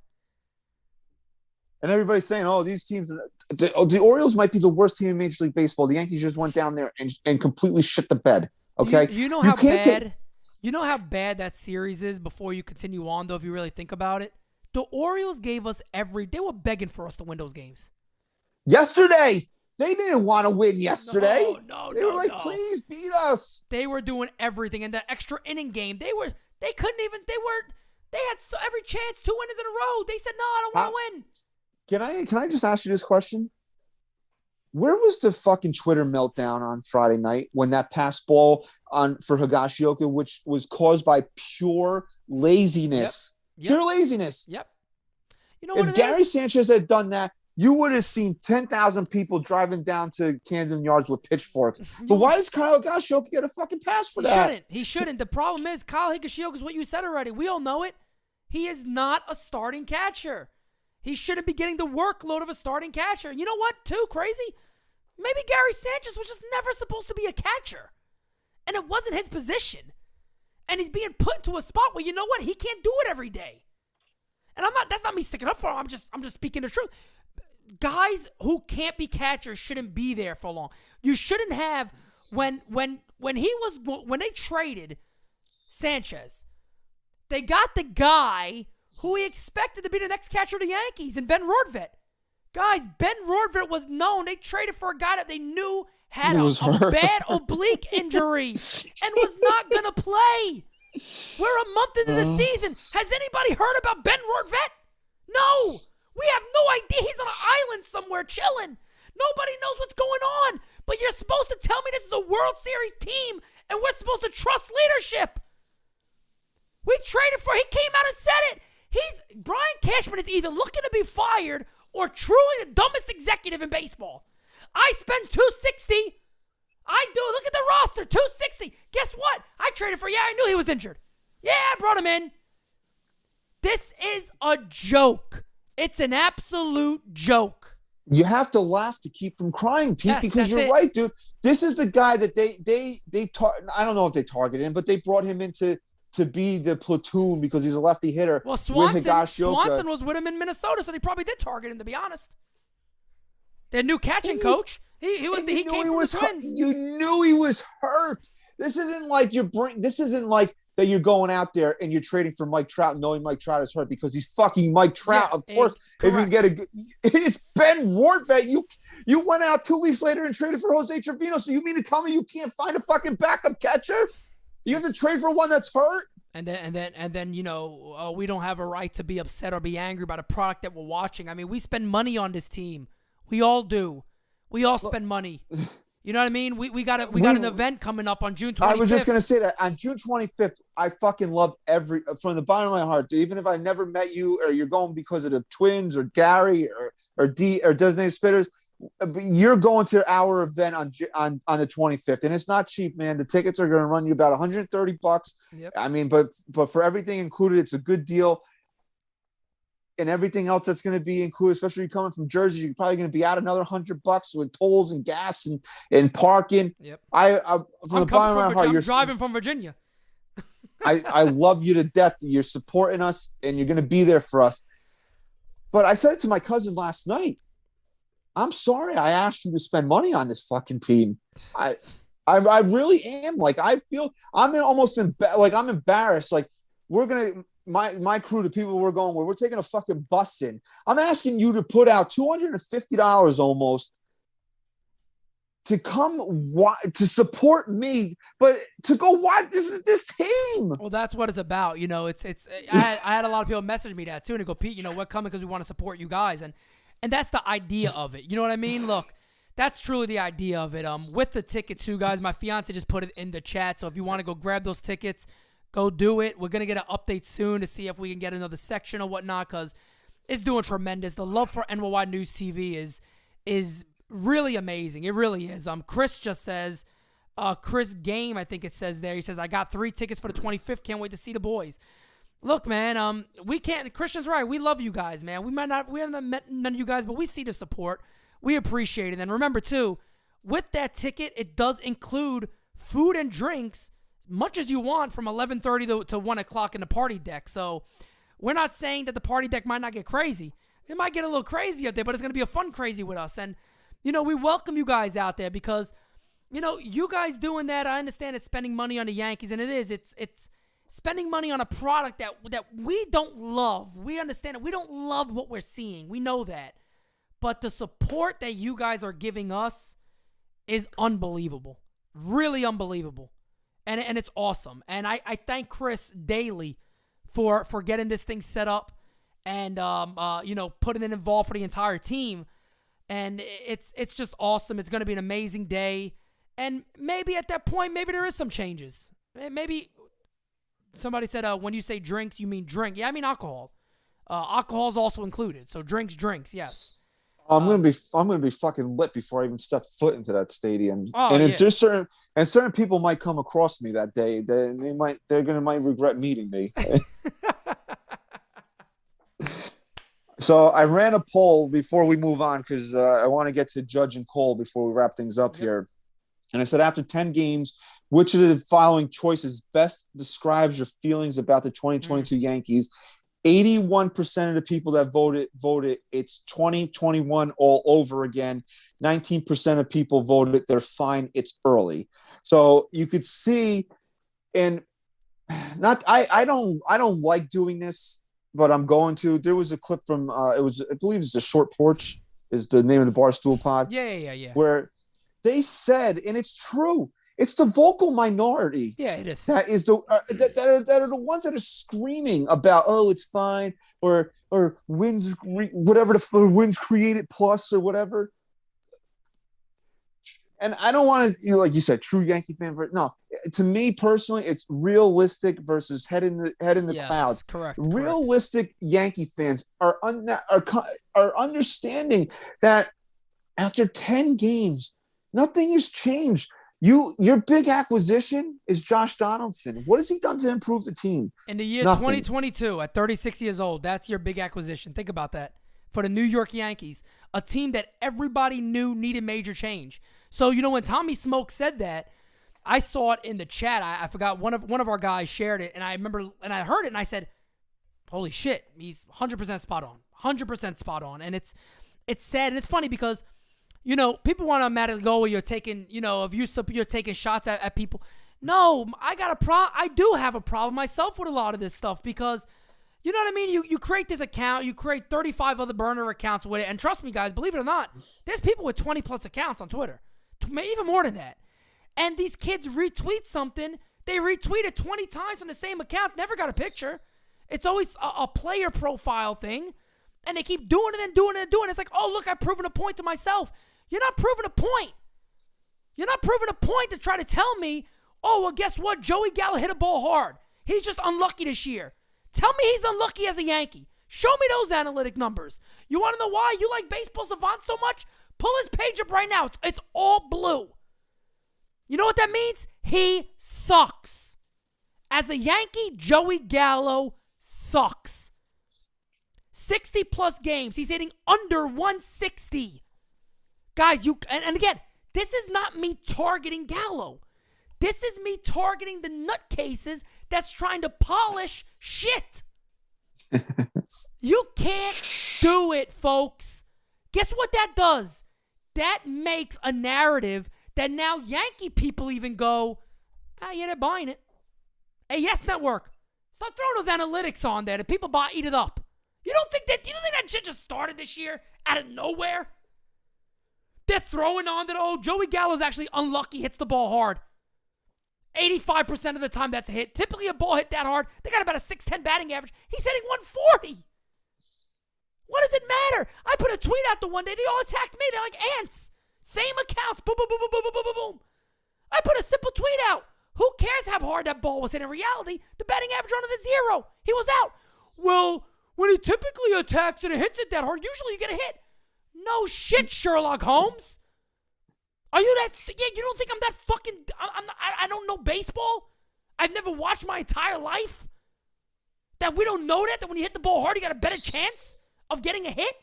And everybody's saying, oh, these teams, the Orioles might be the worst team in Major League Baseball. The Yankees just went down there and completely shit the bed. Okay? You know how bad you know how bad that series is before you continue on, though, if you really think about it? The Orioles gave us they were begging for us to win those games. Yesterday, they didn't want to win yesterday. They were like, please beat us. They were doing everything. In the extra inning game, they had every chance, 2 winners in a row. They said, no, I don't want to win. Can I just ask you this question? Where was the fucking Twitter meltdown on Friday night when that pass ball for Higashioka, which was caused by pure laziness? Yep. Pure laziness. Yep. You know what if Gary Sanchez had done that, you would have seen 10,000 people driving down to Camden Yards with pitchforks. But why does Kyle Higashioka get a fucking pass for that? He shouldn't. The problem is Kyle Higashioka is what you said already. We all know it. He is not a starting catcher. He shouldn't be getting the workload of a starting catcher. You know what, too crazy? Maybe Gary Sanchez was just never supposed to be a catcher. And it wasn't his position. And he's being put into a spot where, you know what, he can't do it every day. And that's not me sticking up for him. I'm just speaking the truth. Guys who can't be catchers shouldn't be there for long. You shouldn't have when they traded Sanchez, they got the guy who he expected to be the next catcher of the Yankees, and Ben Rortvedt. Guys, Ben Rortvedt was known. They traded for a guy that they knew had a bad oblique injury and was not going to play. We're a month into the season. Has anybody heard about Ben Rortvedt? No. We have no idea. He's on an island somewhere chilling. Nobody knows what's going on. But you're supposed to tell me this is a World Series team and we're supposed to trust leadership. We traded for, he came out and said it. Brian Cashman is either looking to be fired or truly the dumbest executive in baseball. I spent $260. I do. Look at the roster, $260. Guess what? I traded for, I knew he was injured. Yeah, I brought him in. This is a joke. It's an absolute joke. You have to laugh to keep from crying, Pete, because you're right, dude. This is the guy that I don't know if they targeted him, but they brought him in to be the platoon because he's a lefty hitter. Well, Swanson was with him in Minnesota, so they probably did target him, to be honest. Their new catching coach. He came from the Twins. You knew he was hurt. This isn't like that you're going out there and you're trading for Mike Trout knowing Mike Trout is hurt because he's fucking Mike Trout. Of course, if you get it's Ben Rortvedt. You went out 2 weeks later and traded for Jose Trevino. So you mean to tell me you can't find a fucking backup catcher? You have to trade for one that's hurt? And then we don't have a right to be upset or be angry about a product that we're watching. I mean, we spend money on this team. We all do. We all spend money. You know what I mean? We got an event coming up on June 25th. I was just going to say that. On June 25th, I fucking love from the bottom of my heart, even if I never met you or you're going because of the Twins or Gary or Designated Spittaz, you're going to our event on the 25th. And it's not cheap, man. The tickets are going to run you about $130. Yep. I mean, but for everything included, it's a good deal. And everything else that's going to be included, especially you coming from Jersey, you're probably going to be out another $100 with tolls and gas and parking. Yep. From the bottom of my heart, you're driving from Virginia. I love you to death. You're supporting us and you're going to be there for us. But I said it to my cousin last night. I'm sorry I asked you to spend money on this fucking team. I really am. Like, I feel I'm embarrassed. Like, we're going to. My crew, the people we're going with, we're taking a fucking bus in. I'm asking you to put out $250 almost to come to support me, but to go watch this team. Well, that's what it's about. I had a lot of people message me that too, and they go, Pete, we're coming because we want to support you guys, and that's the idea of it. You know what I mean? Look, that's truly the idea of it. With the tickets too, guys. My fiance just put it in the chat, so if you want to go grab those tickets, go do it. We're going to get an update soon to see if we can get another section or whatnot because it's doing tremendous. The love for NYYNewsTV is really amazing. It really is. Chris just says, Chris Game, I think it says there. He says, I got 3 tickets for the 25th. Can't wait to see the boys. Look, man, we can't. Christian's right. We love you guys, man. We haven't met none of you guys, but we see the support. We appreciate it. And remember, too, with that ticket, it does include food and drinks much as you want from 11:30 to 1 o'clock in the party deck. So we're not saying that the party deck might not get crazy. It might get a little crazy out there, but it's going to be a fun crazy with us. And, we welcome you guys out there because, you guys doing that, I understand it's spending money on the Yankees, and it is. It's spending money on a product that we don't love. We understand it. We don't love what we're seeing. We know that. But the support that you guys are giving us is unbelievable. Really unbelievable. And it's awesome. And I thank Chris daily for getting this thing set up and putting it involved for the entire team. And it's just awesome. It's going to be an amazing day. And maybe at that point, maybe there is some changes. Maybe somebody said when you say drinks, you mean drink. Yeah, I mean alcohol. Alcohol is also included. So drinks, yes. I'm gonna be fucking lit before I even step foot into that stadium. If there's certain people might come across me that day, they might regret meeting me. So I ran a poll before we move on because I want to get to Judge and Cole before we wrap things up here. And I said, after 10 games, which of the following choices best describes your feelings about the 2022 Yankees? 81% of the people that voted it's 2021 all over again. 19% of people voted they're fine, it's early. So you could see, and I don't like doing this, but I'm going to. There was a clip from I believe it's the Short Porch is the name of the Barstool pod. Yeah. Where they said, and it's true, it's the vocal minority. Yeah, it is. That is that are the ones that are screaming about, oh, it's fine, or wins, whatever the wins created plus or whatever. And I don't want to, like you said, true Yankee fan. No, to me personally, it's realistic versus head in the clouds. Correct. Realistic Yankee fans are understanding that after 10 games, nothing has changed. Your big acquisition is Josh Donaldson. What has he done to improve the team? In the year Nothing. 2022, at 36 years old, that's your big acquisition. Think about that. For the New York Yankees, a team that everybody knew needed major change. So, when Tommy Smoke said that, I saw it in the chat. I forgot one of our guys shared it, and I remember, and I heard it, and I said, holy shit, he's 100% spot on. 100% spot on. And it's sad, and it's funny because, people want to automatically go, well, you're taking, you're taking shots at people. No, I do have a problem myself with a lot of this stuff because, you know what I mean? You create this account, you create 35 other burner accounts with it, and trust me, guys, believe it or not, there's people with 20-plus accounts on Twitter. Even more than that. And these kids retweet something. They retweet it 20 times on the same account. Never got a picture. It's always a player profile thing. And they keep doing it and doing it and doing it. It's like, oh, look, I've proven a point to myself. You're not proving a point. You're not proving a point to try to tell me, oh, well, guess what? Joey Gallo hit a ball hard. He's just unlucky this year. Tell me he's unlucky as a Yankee. Show me those analytic numbers. You want to know why you like Baseball Savant so much? Pull his page up right now. It's all blue. You know what that means? He sucks. As a Yankee, Joey Gallo sucks. 60-plus games. He's hitting under 160. Guys, and again, this is not me targeting Gallo. This is me targeting the nutcases that's trying to polish shit. You can't do it, folks. Guess what that does? That makes a narrative that now Yankee people even go, yeah, they're buying it. Hey, Yes Network, start throwing those analytics on there that people eat it up. You don't think that shit just started this year out of nowhere? They're throwing on that, oh, Joey Gallo's actually unlucky, hits the ball hard. 85% of the time that's a hit. Typically a ball hit that hard, they got about a 6'10" batting average. He's hitting 140. What does it matter? I put a tweet out the one day. They all attacked me. They're like ants. Same accounts. Boom, boom, boom, boom, boom, boom, boom, boom, boom. I put a simple tweet out. Who cares how hard that ball was hit? In reality, the batting average on it is 0. He was out. Well, when he typically attacks and hits it that hard, usually you get a hit. No shit, Sherlock Holmes. Are you that? Yeah, you don't think I'm that fucking? I don't know baseball. I've never watched my entire life. That we don't know that when you hit the ball hard, you got a better chance of getting a hit?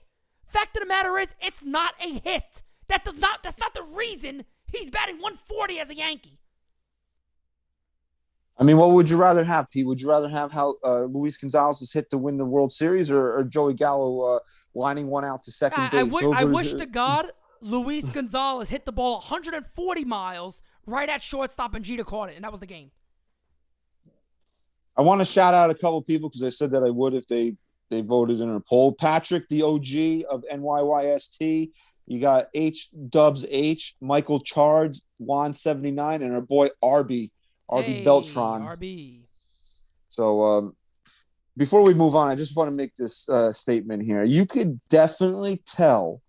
Fact of the matter is, it's not a hit. That's not the reason he's batting 140 as a Yankee. I mean, what would you rather have, Pete? Would you rather have how Luis Gonzalez is hit to win the World Series or Joey Gallo lining one out to second base? I wish to God Luis Gonzalez hit the ball 140 miles right at shortstop and Jeter caught it, and that was the game. I want to shout out a couple people because I said that I would if they voted in a poll. Patrick, the OG of NYYST. You got H, Michael Chards, Juan79, and our boy RB Beltran. RB. So before we move on, I just want to make this statement here. You could definitely tell,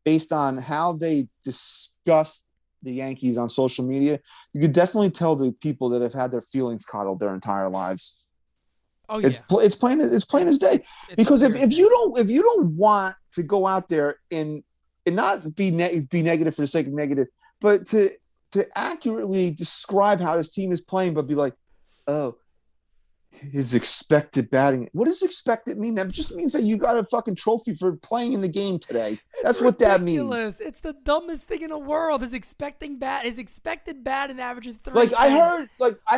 based on how they discuss the Yankees on social media, you could definitely tell the people that have had their feelings coddled their entire lives. Oh yeah, it's plain as day. Because if you don't want to go out there and not be negative for the sake of negative, but to accurately describe how this team is playing, but be like, oh, His expected batting. What does expected mean? That just means that you got a fucking trophy for playing in the game today. That's what that means. It's the dumbest thing in the world. His expected batting average is 3. I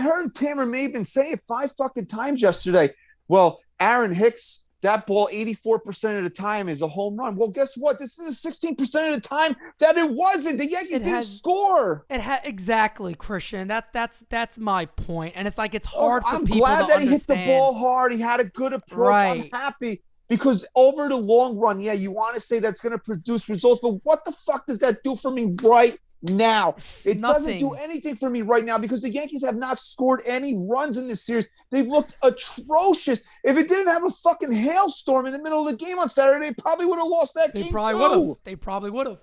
heard Cameron Maben say it 5 fucking times yesterday. Well, Aaron Hicks, that ball 84% of the time is a home run. Well, guess what? This is 16% of the time that it wasn't. The Yankees didn't score. Exactly, Christian. That's my point. And it's like it's hard for people to understand. I'm glad that he hit the ball hard. He had a good approach. Right. I'm happy because over the long run, yeah, you want to say that's going to produce results, but what the fuck does that do for me right now? It doesn't do anything for me right now because the Yankees have not scored any runs in this series. They've looked atrocious. If it didn't have a fucking hailstorm in the middle of the game on Saturday, they probably would have lost that game too. They probably would have.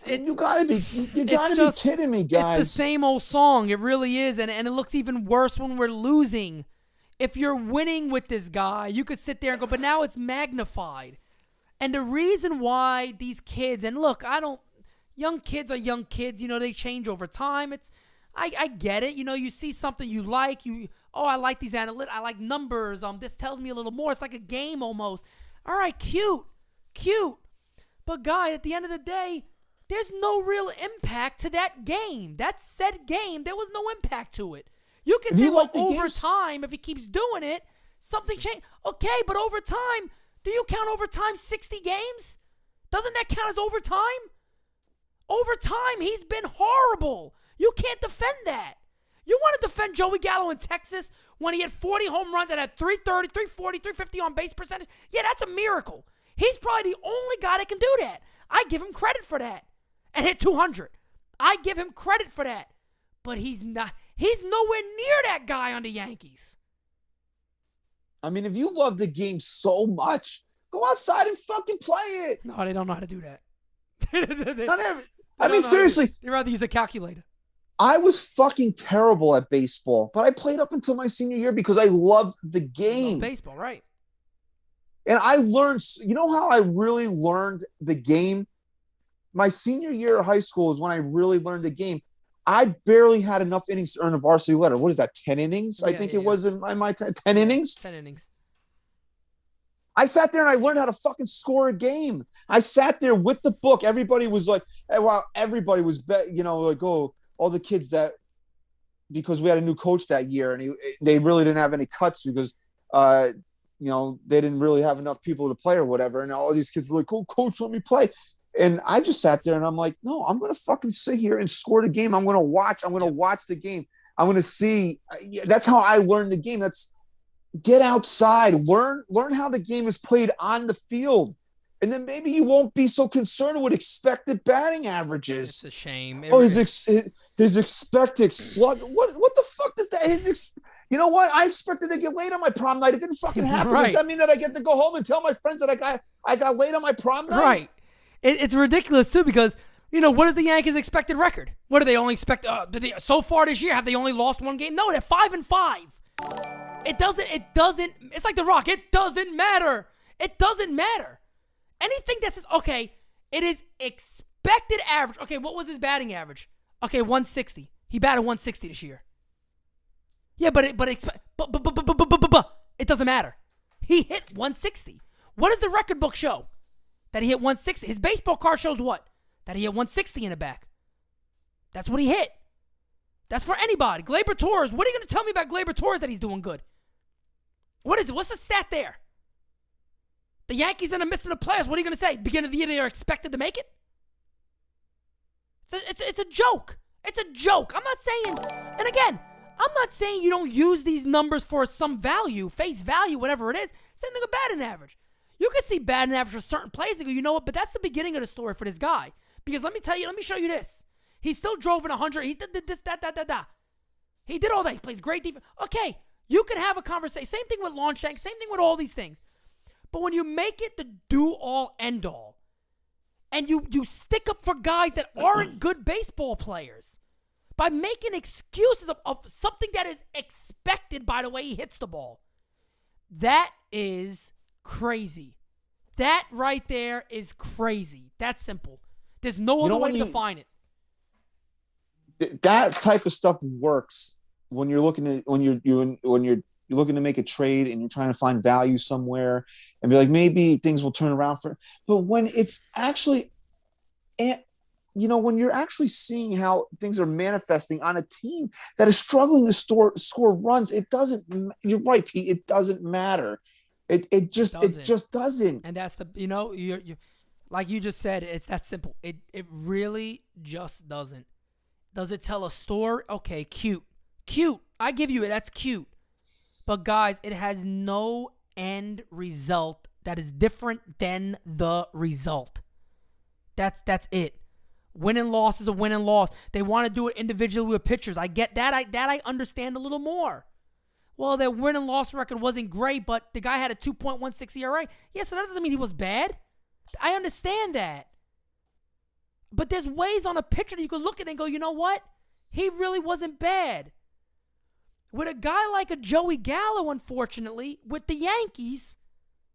You gotta be kidding me, guys. It's the same old song. It really is, and it looks even worse when we're losing. If you're winning with this guy, you could sit there and go, but now it's magnified. And the reason why these kids, and look, young kids are young kids, they change over time. I get it. You see something you like, I like these analytics, I like numbers. This tells me a little more. It's like a game almost. All right, cute. But guy, at the end of the day, there's no real impact to that game. That said game, there was no impact to it. You can say, well, over time, if he keeps doing it, something changed. Okay, but over time, do you count overtime 60 games? Doesn't that count as overtime? Over time, he's been horrible. You can't defend that. You want to defend Joey Gallo in Texas when he had 40 home runs and had 330, 340, 350 on base percentage? Yeah, that's a miracle. He's probably the only guy that can do that. I give him credit for that. And hit 200. I give him credit for that. But he's not. He's nowhere near that guy on the Yankees. I mean, if you love the game so much, go outside and fucking play it. No, they don't know how to do that. Seriously. They'd rather use a calculator. I was fucking terrible at baseball, but I played up until my senior year because I loved the game. Baseball, right. And I learned, how I really learned the game? My senior year of high school is when I really learned the game. I barely had enough innings to earn a varsity letter. What is that, 10 innings? I think it was in my 10 innings? 10 innings. I sat there and I learned how to fucking score a game. I sat there with the book. Everybody was like, everybody was, all the kids that, because we had a new coach that year and they really didn't have any cuts because, they didn't really have enough people to play or whatever. And all these kids were like, "Oh, coach, let me play." And I just sat there and I'm like, no, I'm going to fucking sit here and score the game. I'm going to watch the game. I'm going to see. That's how I learned the game. That's get outside, learn how the game is played on the field. And then maybe you won't be so concerned with expected batting averages. It's a shame. His expected slug. What the fuck does that? You know what? I expected to get laid on my prom night. It didn't fucking happen. Right. Does that mean that I get to go home and tell my friends that I got laid on my prom night? Right. It's ridiculous too because what is the Yankees' expected record? What do they only expect? So far this year, have they only lost one game? No, they're 5-5. It doesn't. It's like The Rock. It doesn't matter. It doesn't matter. Anything that says it is expected average. Okay, what was his batting average? Okay, 160. He batted 160 this year. Yeah, but it doesn't matter. He hit 160. What does the record book show? That he hit 160. His baseball card shows what? That he hit 160 in the back. That's what he hit. That's for anybody. Gleyber Torres. What are you going to tell me about Gleyber Torres that he's doing good? What is it? What's the stat there? The Yankees in the midst of the playoffs. What are you going to say? Beginning of the year, they are expected to make it? It's a joke. It's a joke. I'm not saying, and again, I'm not saying you don't use these numbers for some value, face value, whatever it is. Same thing with batting average. You can see batting average for certain plays and go, you know what? But that's the beginning of the story for this guy. Because let me show you this. He still drove in 100. He did this, that. He did all that. He plays great defense. Okay, you can have a conversation. Same thing with Longshang. Same thing with all these things. But when you make it the do-all, end-all, and you stick up for guys that aren't good baseball players by making excuses of something that is expected by the way he hits the ball, that is crazy. That right there is crazy. That's simple. There's no other way to define it. That type of stuff works when you're looking at when you're looking to make a trade and you're trying to find value somewhere and be like, maybe things will turn around for. But when it's actually, when you're actually seeing how things are manifesting on a team that is struggling to score runs, it doesn't. You're right, Pete. It doesn't matter. It just doesn't. And that's you like you just said, it's that simple. It really just doesn't. Does it tell a story? Okay, cute. I give you it. That's cute. But guys, it has no end result that is different than the result. That's it. Win and loss is a win and loss. They want to do it individually with pitchers. I get that. I understand a little more. Well, their win and loss record wasn't great, but the guy had a 2.16 ERA. Yeah, so that doesn't mean he was bad. I understand that. But there's ways on a pitcher that you can look at and go, you know what? He really wasn't bad. With a guy like a Joey Gallo, unfortunately, with the Yankees,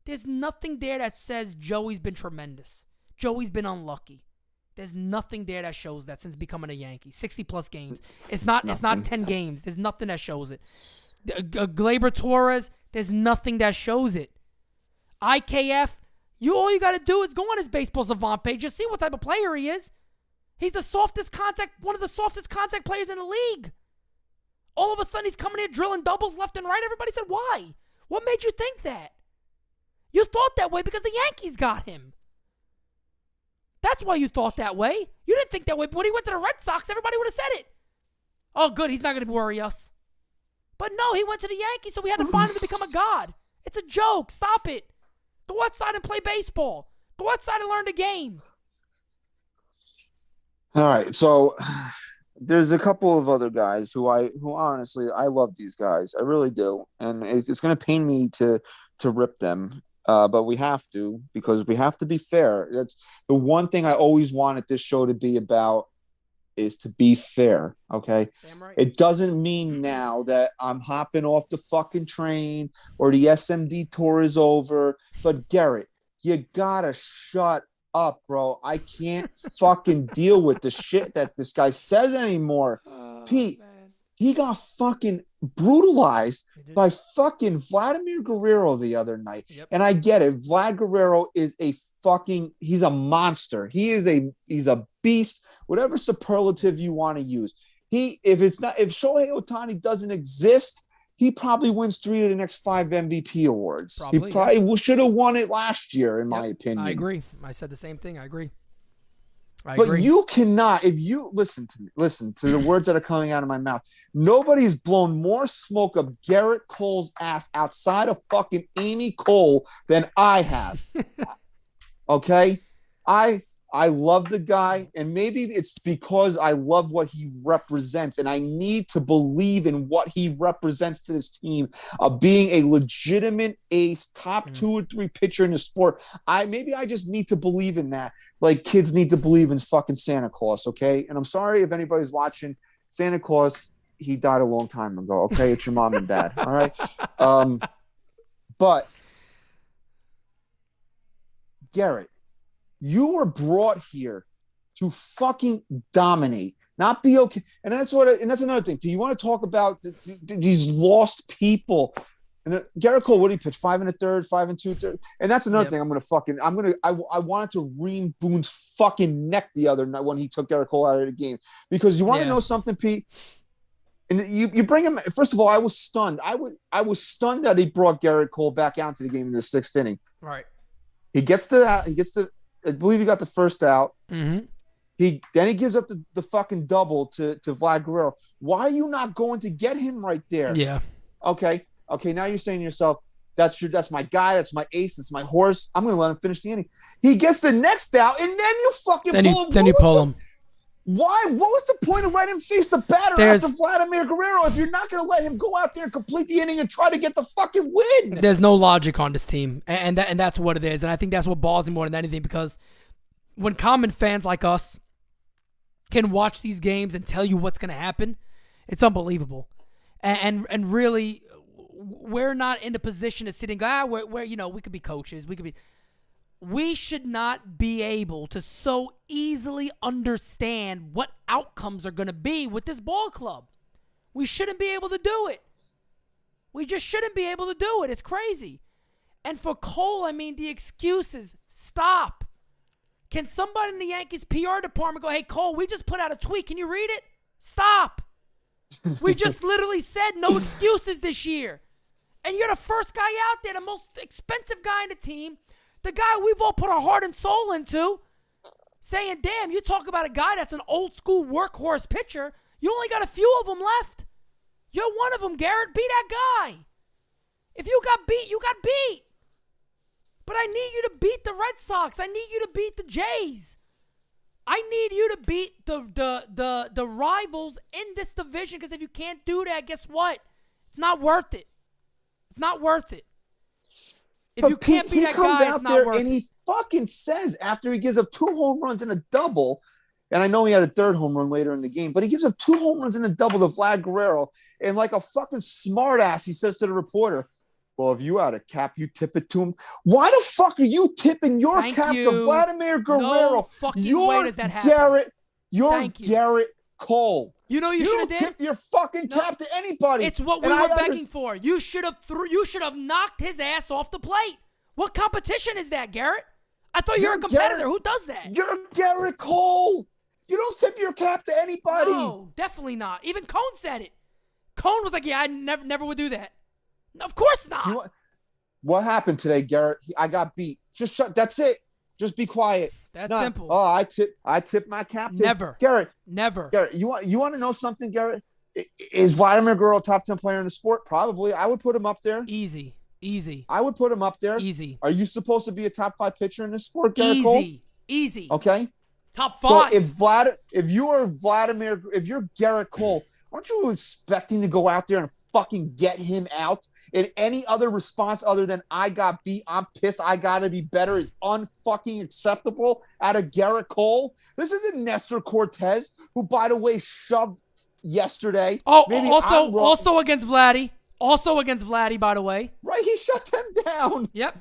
there's nothing there that says Joey's been tremendous. Joey's been unlucky. There's nothing there that shows that since becoming a Yankee. 60-plus games. It's not 10 games. There's nothing that shows it. Gleyber Torres, there's nothing that shows it. IKF, all you got to do is go on his Baseball Savant page. Just see what type of player he is. He's one of the softest contact players in the league. All of a sudden, he's coming in drilling doubles left and right. Everybody said, why? What made you think that? You thought that way because the Yankees got him. That's why you thought that way. You didn't think that way. When he went to the Red Sox, everybody would have said it. Oh, good. He's not going to worry us. But no, he went to the Yankees, so we had to find him to become a god. It's a joke. Stop it. Go outside and play baseball. Go outside and learn the game. All right, so there's a couple of other guys who honestly, I love these guys. I really do. And it's going to pain me to rip them. But we have to, because we have to be fair. That's the one thing I always wanted this show to be about, is to be fair, okay? Damn right. It doesn't mean now that I'm hopping off the fucking train or the SMD tour is over. But Garrett, you gotta shut up, bro. I can't fucking deal with the shit that this guy says anymore. Pete, man. He got fucking brutalized by fucking Vladimir Guerrero the other night. Yep. And I get it. Vlad Guerrero is he's a monster. He's a beast, whatever superlative you want to use. If Shohei Ohtani doesn't exist, he probably wins 3 of the next 5 MVP awards. He probably should have won it last year, in my opinion. I agree. I said the same thing. I agree. But you cannot, if you listen to the words that are coming out of my mouth. Nobody's blown more smoke up Garrett Cole's ass outside of fucking Amy Cole than I have. Okay? I love the guy, and maybe it's because I love what he represents, and I need to believe in what he represents to this team of being a legitimate ace, top 2 or 3 pitcher in the sport. Maybe I just need to believe in that. Like kids need to believe in fucking Santa Claus, okay? And I'm sorry if anybody's watching. Santa Claus, he died a long time ago, okay? It's your mom and dad, all right? But Garrett, you were brought here to fucking dominate, not be okay. And that's another thing. Do you want to talk about these lost people? And Garrett Cole, what did he pitch? 5 1/3, 5 2/3. And that's another thing. I wanted to ream Boone's fucking neck the other night when he took Garrett Cole out of the game. Because you want to know something, Pete? And you bring him. First of all, I was stunned. I was stunned that he brought Garrett Cole back out to the game in the 6th inning. Right. He gets to. I believe he got the first out. Mm-hmm. He gives up the fucking double to Vlad Guerrero. Why are you not going to get him right there? Yeah. Okay. Now you're saying to yourself, that's my guy, that's my ace, that's my horse. I'm going to let him finish the inning. He gets the next out, and then you fucking pull him. Then you pull him. Why? What was the point of letting him face the batter after Vladimir Guerrero if you're not going to let him go out there and complete the inning and try to get the fucking win? There's no logic on this team, and that's what it is. And I think that's what bothers me more than anything, because when common fans like us can watch these games and tell you what's going to happen, it's unbelievable. And really, we're not in the position to sit and go, we could be coaches. We should not be able to so easily understand what outcomes are going to be with this ball club. We shouldn't be able to do it. We just shouldn't be able to do it. It's crazy. And for Cole, I mean, the excuses, stop. Can somebody in the Yankees PR department go, hey, Cole, we just put out a tweet. Can you read it? Stop. We just literally said no excuses this year. And you're the first guy out there, the most expensive guy in the team, the guy we've all put our heart and soul into, saying, damn, you talk about a guy that's an old school workhorse pitcher. You only got a few of them left. You're one of them, Garrett. Be that guy. If you got beat, you got beat. But I need you to beat the Red Sox. I need you to beat the Jays. I need you to beat the rivals in this division, because if you can't do that, guess what? It's not worth it. It's not worth it. If but you can't beat that guy, it's not worth it. And he fucking says, after he gives up 2 home runs and a double, and I know he had a 3rd home run later in the game, but he gives up 2 home runs and a double to Vlad Guerrero, and like a fucking smartass, he says to the reporter, well, if you had a cap, you tip it to him. Why the fuck are you tipping your cap to Vladimir Guerrero? No fucking way does that happen. Garrett Cole. You know you should have tip your fucking cap to anybody. It's what we were begging for. You should have knocked his ass off the plate. What competition is that, Garrett? I thought you're a competitor. Who does that? You're Garrett Cole. You don't tip your cap to anybody. No, definitely not. Even Cone said it. Cone was like, yeah, I never would do that. Of course not. What happened today, Garrett? I got beat. Just shut. That's it. Just be quiet. That's simple. Oh, I tip my cap to never. Garrett. Never. Garrett, you want to know something, Garrett? Is Vladimir Guerrero top 10 player in the sport? Probably. I would put him up there. Easy. I would put him up there. Easy. Are you supposed to be a top 5 pitcher in this sport, Garrett Cole? Easy. Okay. Top 5. So if you're Garrett Cole, aren't you expecting to go out there and fucking get him out? And any other response other than I got beat, I'm pissed, I gotta be better is unfucking acceptable out of Garrett Cole? This isn't Nestor Cortez, who, by the way, shoved yesterday. Oh, also against Vladdy. Also against Vladdy, by the way. Right, he shut them down. Yep.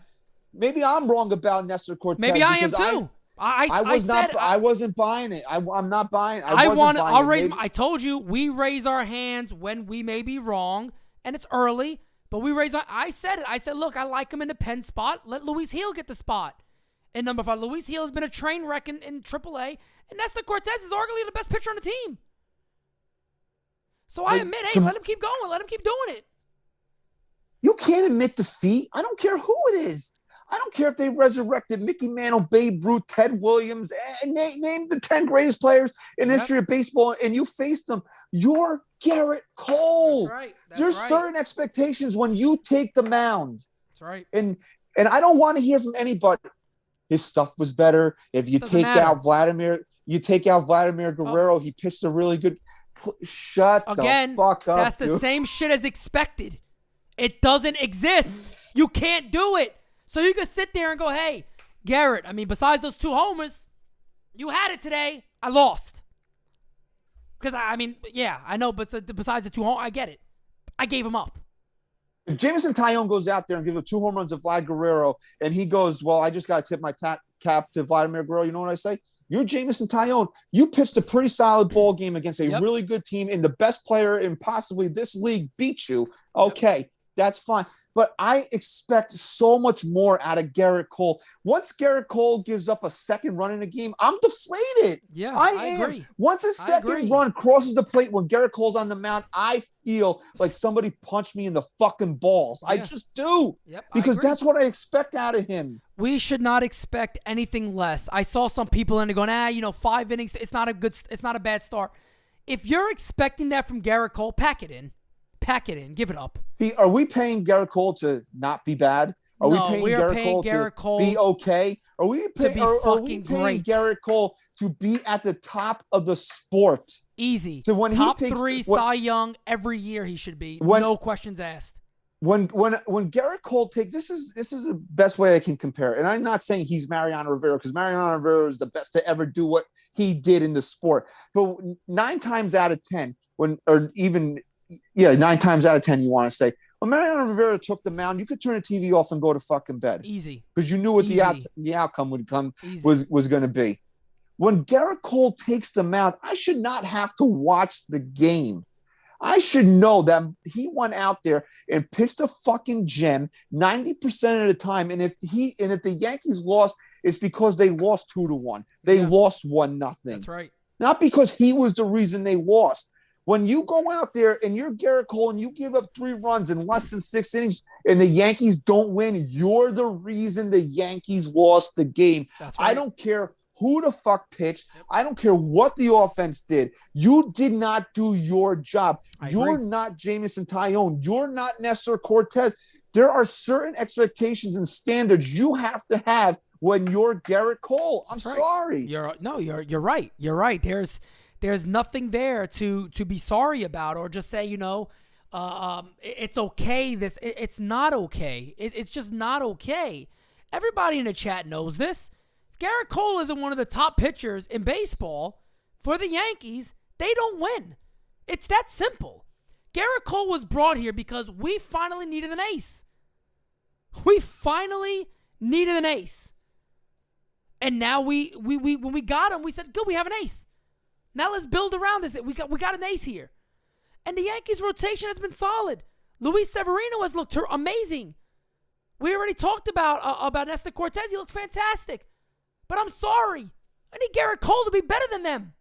Maybe I'm wrong about Nestor Cortez. Maybe I am too. I wasn't buying it. I'm not buying. I told you we raise our hands when we may be wrong, and it's early. But I said it. I said, look, I like him in the pen spot. Let Luis Gil get the spot. And number 5, Luis Gil has been a train wreck in AAA, and Nestor Cortez is arguably the best pitcher on the team. So I admit, hey, let him keep going. Let him keep doing it. You can't admit defeat. I don't care who it is. I don't care if they resurrected Mickey Mantle, Babe Ruth, Ted Williams, and name the 10 greatest players in the history of baseball, and you faced them. You're Garrett Cole. That's right. There's certain expectations when you take the mound. That's right. And I don't want to hear from anybody. His stuff was better. If you take out Vladimir Guerrero, he pitched a really good. Shut the fuck up. That's the same shit as expected. It doesn't exist. You can't do it. So you can sit there and go, hey, Garrett, I mean, besides those 2 homers, you had it today. I lost. Because, I know, but besides the 2 homers, I get it. I gave him up. If Jameson Taillon goes out there and gives up 2 home runs to Vlad Guerrero, and he goes, well, I just got to tip my cap to Vladimir Guerrero, you know what I say? You're Jameson Taillon. You pitched a pretty solid ball game against a really good team, and the best player in possibly this league beat you. Okay. That's fine. But I expect so much more out of Garrett Cole. Once Garrett Cole gives up a second run in a game, I'm deflated. Yeah, I agree. Once a second run crosses the plate when Garrett Cole's on the mound, I feel like somebody punched me in the fucking balls. Yeah. I just do. Yep, because that's what I expect out of him. We should not expect anything less. I saw some people in there going, 5 innings, it's not a bad start. If you're expecting that from Garrett Cole, pack it in. Give it up. Are we paying Garrett Cole to not be bad? Are we paying Garrett Cole to be okay? Are we paying Garrett Cole to be at the top of the sport? Easy. So when top he takes 3 Cy Young every year, he should be. No questions asked. When Garrett Cole takes this is the best way I can compare it. And I'm not saying he's Mariano Rivera, because Mariano Rivera is the best to ever do what he did in the sport. But 9 times out of 10, 9 times out of 10, you want to say, when Mariano Rivera took the mound, you could turn the TV off and go to fucking bed. Easy. Because you knew what the outcome would come was going to be. When Garrett Cole takes the mound, I should not have to watch the game. I should know that he went out there and pitched a fucking gem 90% of the time. And if the Yankees lost, it's because they lost 2-1. They lost 1-0. That's right. Not because he was the reason they lost. When you go out there and you're Garrett Cole and you give up 3 runs in less than 6 innings and the Yankees don't win, you're the reason the Yankees lost the game. That's right. I don't care who the fuck pitched. I don't care what the offense did. You did not do your job. You're not Jameson Tyone. You're not Nestor Cortez. There are certain expectations and standards you have to have when you're Garrett Cole. I'm sorry. You're right. You're right. There's nothing there to be sorry about or just say, it's okay. It's not okay. It's just not okay. Everybody in the chat knows this. If Garrett Cole isn't one of the top pitchers in baseball for the Yankees, they don't win. It's that simple. Garrett Cole was brought here because we finally needed an ace. We finally needed an ace. And now when we got him, we said, good, we have an ace. Now let's build around this. We got an ace here. And the Yankees' rotation has been solid. Luis Severino has looked amazing. We already talked about Nestor Cortez. He looks fantastic. But I'm sorry. I need Garrett Cole to be better than them.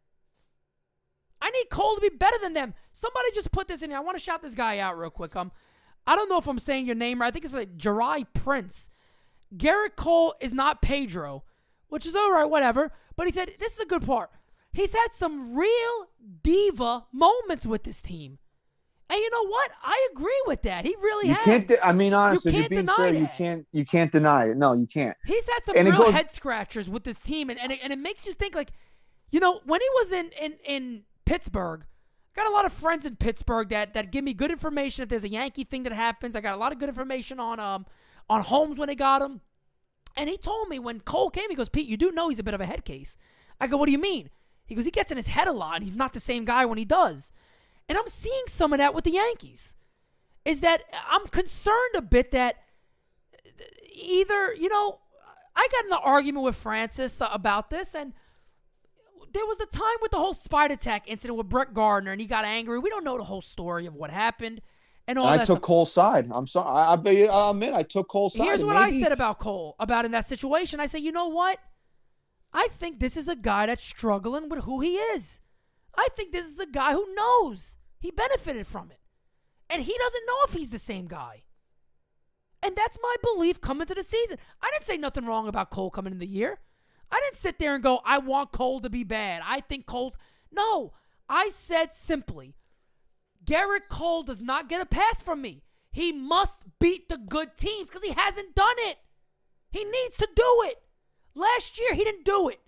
I need Cole to be better than them. Somebody just put this in here. I want to shout this guy out real quick. I don't know if I'm saying your name right. I think it's like Jirai Prince. Garrett Cole is not Pedro, which is all right, whatever. But he said, this is a good part. He's had some real diva moments with this team. And you know what? I agree with that. He really has. Honestly, if you're being fair, you can't deny it. No, you can't. He's had some real head scratchers with this team, and it makes you think, like, when he was in Pittsburgh, I got a lot of friends in Pittsburgh that give me good information if there's a Yankee thing that happens. I got a lot of good information on Holmes when they got him. And he told me when Cole came, he goes, Pete, you do know he's a bit of a head case. I go, what do you mean? He goes, he gets in his head a lot, and he's not the same guy when he does. And I'm seeing some of that with the Yankees. Is that I'm concerned a bit that either, I got in an argument with Francis about this, and there was a time with the whole Spider Attack incident with Brett Gardner, and he got angry. We don't know the whole story of what happened. And all that. I took Cole's side. I'm sorry. I admit I took Cole's side. Here's what I said about Cole, about in that situation. I said, you know what? I think this is a guy that's struggling with who he is. I think this is a guy who knows he benefited from it. And he doesn't know if he's the same guy. And that's my belief coming to the season. I didn't say nothing wrong about Cole coming in the year. I didn't sit there and go, I want Cole to be bad. I think Cole's... No. I said simply, Garrett Cole does not get a pass from me. He must beat the good teams because he hasn't done it. He needs to do it. Last year, he didn't do it.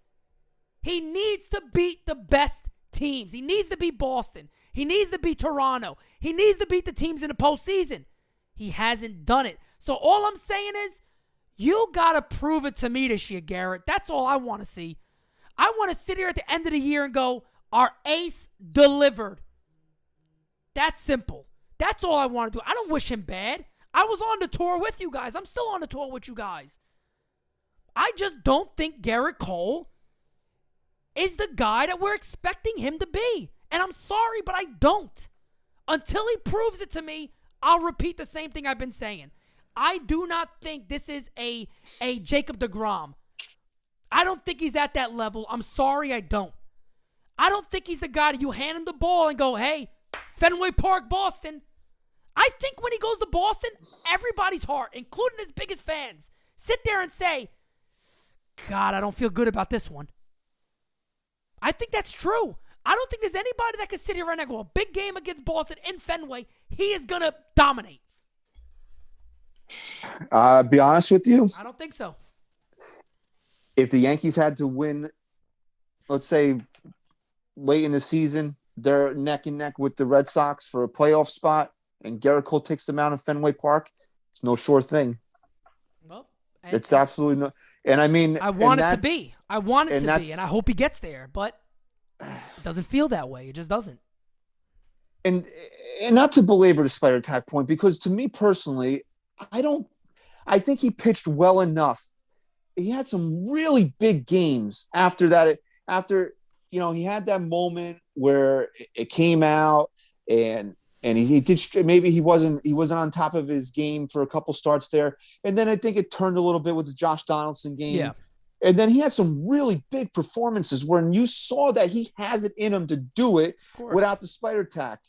He needs to beat the best teams. He needs to beat Boston. He needs to beat Toronto. He needs to beat the teams in the postseason. He hasn't done it. So all I'm saying is, you got to prove it to me this year, Garrett. That's all I want to see. I want to sit here at the end of the year and go, our ace delivered. That's simple. That's all I want to do. I don't wish him bad. I was on the tour with you guys. I'm still on the tour with you guys. I just don't think Garrett Cole is the guy that we're expecting him to be. And I'm sorry, but I don't. Until he proves it to me, I'll repeat the same thing I've been saying. I do not think this is a Jacob deGrom. I don't think he's at that level. I'm sorry, I don't. I don't think he's the guy that you hand him the ball and go, hey, Fenway Park, Boston. I think when he goes to Boston, everybody's heart, including his biggest fans, sit there and say, God, I don't feel good about this one. I think that's true. I don't think there's anybody that can sit here right now and go, a big game against Boston in Fenway, he is going to dominate. Be honest with you. I don't think so. If the Yankees had to win, let's say, late in the season, they're neck and neck with the Red Sox for a playoff spot, and Garrett Cole takes them out in Fenway Park, it's no sure thing. Well, it's absolutely no. And I mean, I want it to be. I want it to be, and I hope he gets there, but it doesn't feel that way. It just doesn't. And not to belabor the Spider Attack point, because to me personally, I think he pitched well enough. He had some really big games after that. After, he had that moment where it came out and he did, maybe he wasn't on top of his game for a couple starts there, and then I think it turned a little bit with the Josh Donaldson game. Yeah. And then he had some really big performances when you saw that he has it in him to do it without the spider tack.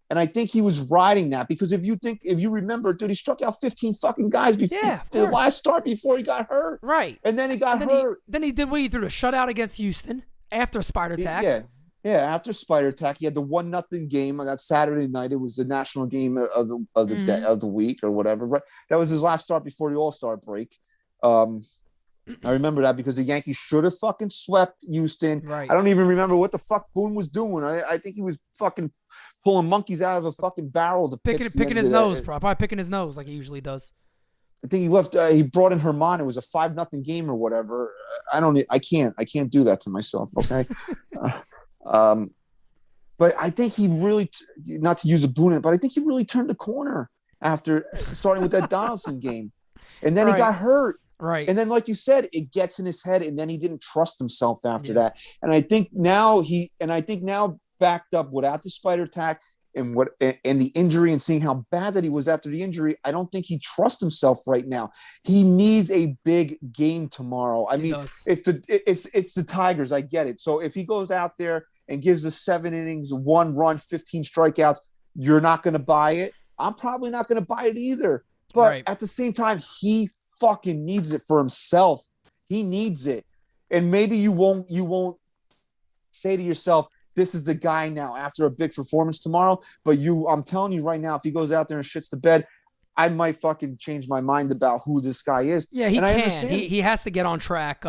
And I think he was riding that because if you remember, dude, he struck out 15 fucking guys before the last start before he got hurt. Right. And then he got hurt. Then he did what he threw a shutout against Houston after spider tack. Yeah, after spider tack, he had the 1-0 game on that Saturday night. It was the national game of the week or whatever. Right, that was his last start before the All-Star break. I remember that because the Yankees should have fucking swept Houston. Right. I don't even remember what the fuck Boone was doing. I think he was fucking pulling monkeys out of a fucking barrel to picking his nose, probably picking his nose like he usually does. I think he left. He brought in Herman. It was a 5-0 game or whatever. I can't do that to myself. Okay. But I think he really, not to use a Boone, but I think he really turned the corner after starting with that Donaldson game, and then he got hurt. Right. And then, like you said, it gets in his head, and then he didn't trust himself after that. And I think now backed up without the spider tack and the injury and seeing how bad that he was after the injury, I don't think he trusts himself right now. He needs a big game tomorrow. I mean, it's the Tigers. I get it. So if he goes out there and gives us 7 innings, 1 run, 15 strikeouts, you're not going to buy it. I'm probably not going to buy it either. But at the same time, he fucking needs it for himself. He needs it. And maybe you won't say to yourself, this is the guy now after a big performance tomorrow. But I'm telling you right now, if he goes out there and shits the bed, I might fucking change my mind about who this guy is. Yeah, he can. He has to get on track.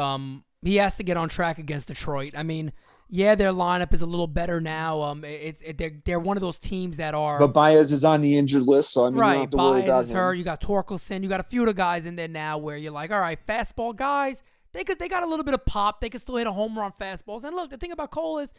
He has to get on track against Detroit. I mean, yeah, their lineup is a little better now. They're one of those teams that are. But Baez is on the injured list, so I mean, you don't have to worry about him. Baez is hurt. You got Torkelson. You got a few of the guys in there now where you're like, all right, fastball guys. They got a little bit of pop. They could still hit a home run fastballs. And look, the thing about Cole is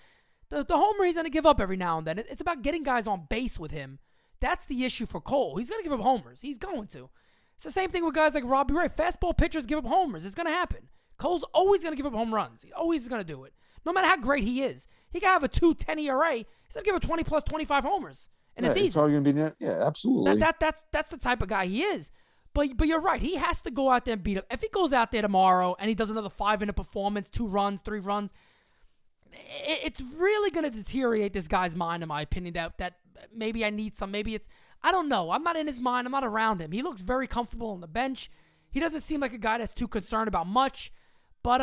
the homer he's going to give up every now and then. It's about getting guys on base with him. That's the issue for Cole. He's going to give up homers. He's going to. It's the same thing with guys like Robbie Ray. Fastball pitchers give up homers. It's going to happen. Cole's always going to give up home runs. He always is going to do it. No matter how great he is. He can have a 2.10 ERA. He's going to give up 20 plus 25 homers in a season. It's probably going to be there. Yeah, absolutely. That's the type of guy he is. But you're right. He has to go out there and beat up. If he goes out there tomorrow and he does another 5-inning performance, 2 runs, 3 runs, it's really going to deteriorate this guy's mind, in my opinion, that maybe I need some. Maybe it's, I don't know. I'm not in his mind. I'm not around him. He looks very comfortable on the bench. He doesn't seem like a guy that's too concerned about much. But,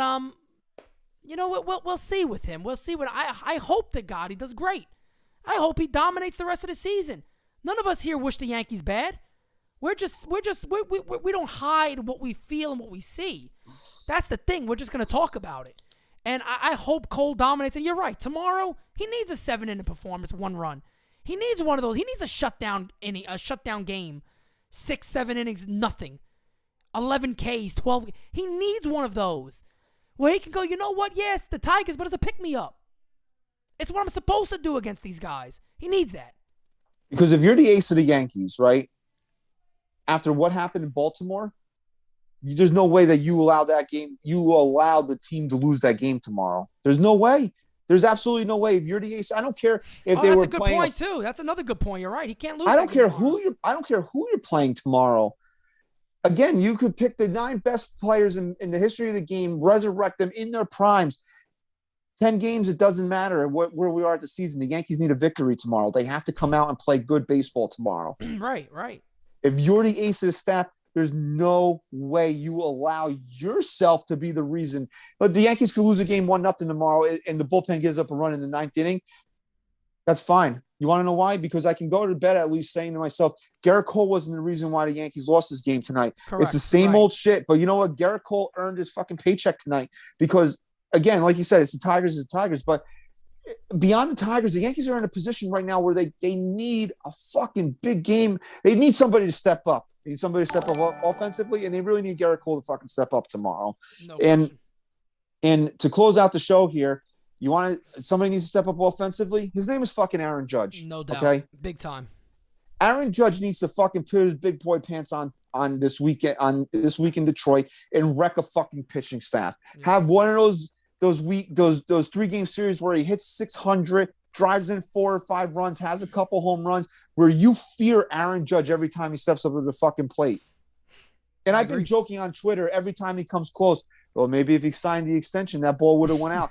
you know, we'll see with him. We'll see what I hope to God he does great. I hope he dominates the rest of the season. None of us here wish the Yankees bad. We don't hide what we feel and what we see. That's the thing. We're just going to talk about it. And I hope Cole dominates. And you're right. Tomorrow, he needs a 7-inning performance, 1 run. He needs one of those. He needs a shutdown game. 6, 7 innings, nothing. 11 Ks, 12. He needs one of those. Where he can go, you know what? Yes, the Tigers, but it's a pick-me-up. It's what I'm supposed to do against these guys. He needs that. Because if you're the ace of the Yankees, right, after what happened in Baltimore, there's no way that you allow the team to lose that game tomorrow. There's no way. There's absolutely no way. If you're the ace, I don't care if they were playing. That's a good point, too. That's another good point. You're right. He can't lose. I don't care who you're playing tomorrow. Again, you could pick the 9 best players in the history of the game, resurrect them in their primes. 10 games, it doesn't matter where we are at the season. The Yankees need a victory tomorrow. They have to come out and play good baseball tomorrow. Right. If you're the ace of the staff, there's no way you allow yourself to be the reason. But the Yankees could lose a game 1-0 tomorrow, and the bullpen gives up a run in the 9th inning. That's fine. You want to know why? Because I can go to bed at least saying to myself, Garrett Cole wasn't the reason why the Yankees lost this game tonight. Correct. It's the same old shit. But you know what? Garrett Cole earned his fucking paycheck tonight because, again, like you said, it's the Tigers. But beyond the Tigers, the Yankees are in a position right now where they need a fucking big game. They need somebody to step up. They need somebody to step up offensively, and they really need Garrett Cole to fucking step up tomorrow. No and to close out the show here, somebody needs to step up offensively. His name is fucking Aaron Judge. No doubt. Okay? Big time. Aaron Judge needs to fucking put his big boy pants on this week in Detroit and wreck a fucking pitching staff. Yeah. Have one of those 3-game series where he hits 600, drives in 4 or 5 runs, has a couple home runs, where you fear Aaron Judge every time he steps up to the fucking plate. And I've been joking on Twitter every time he comes close. Well, maybe if he signed the extension, that ball would have went out.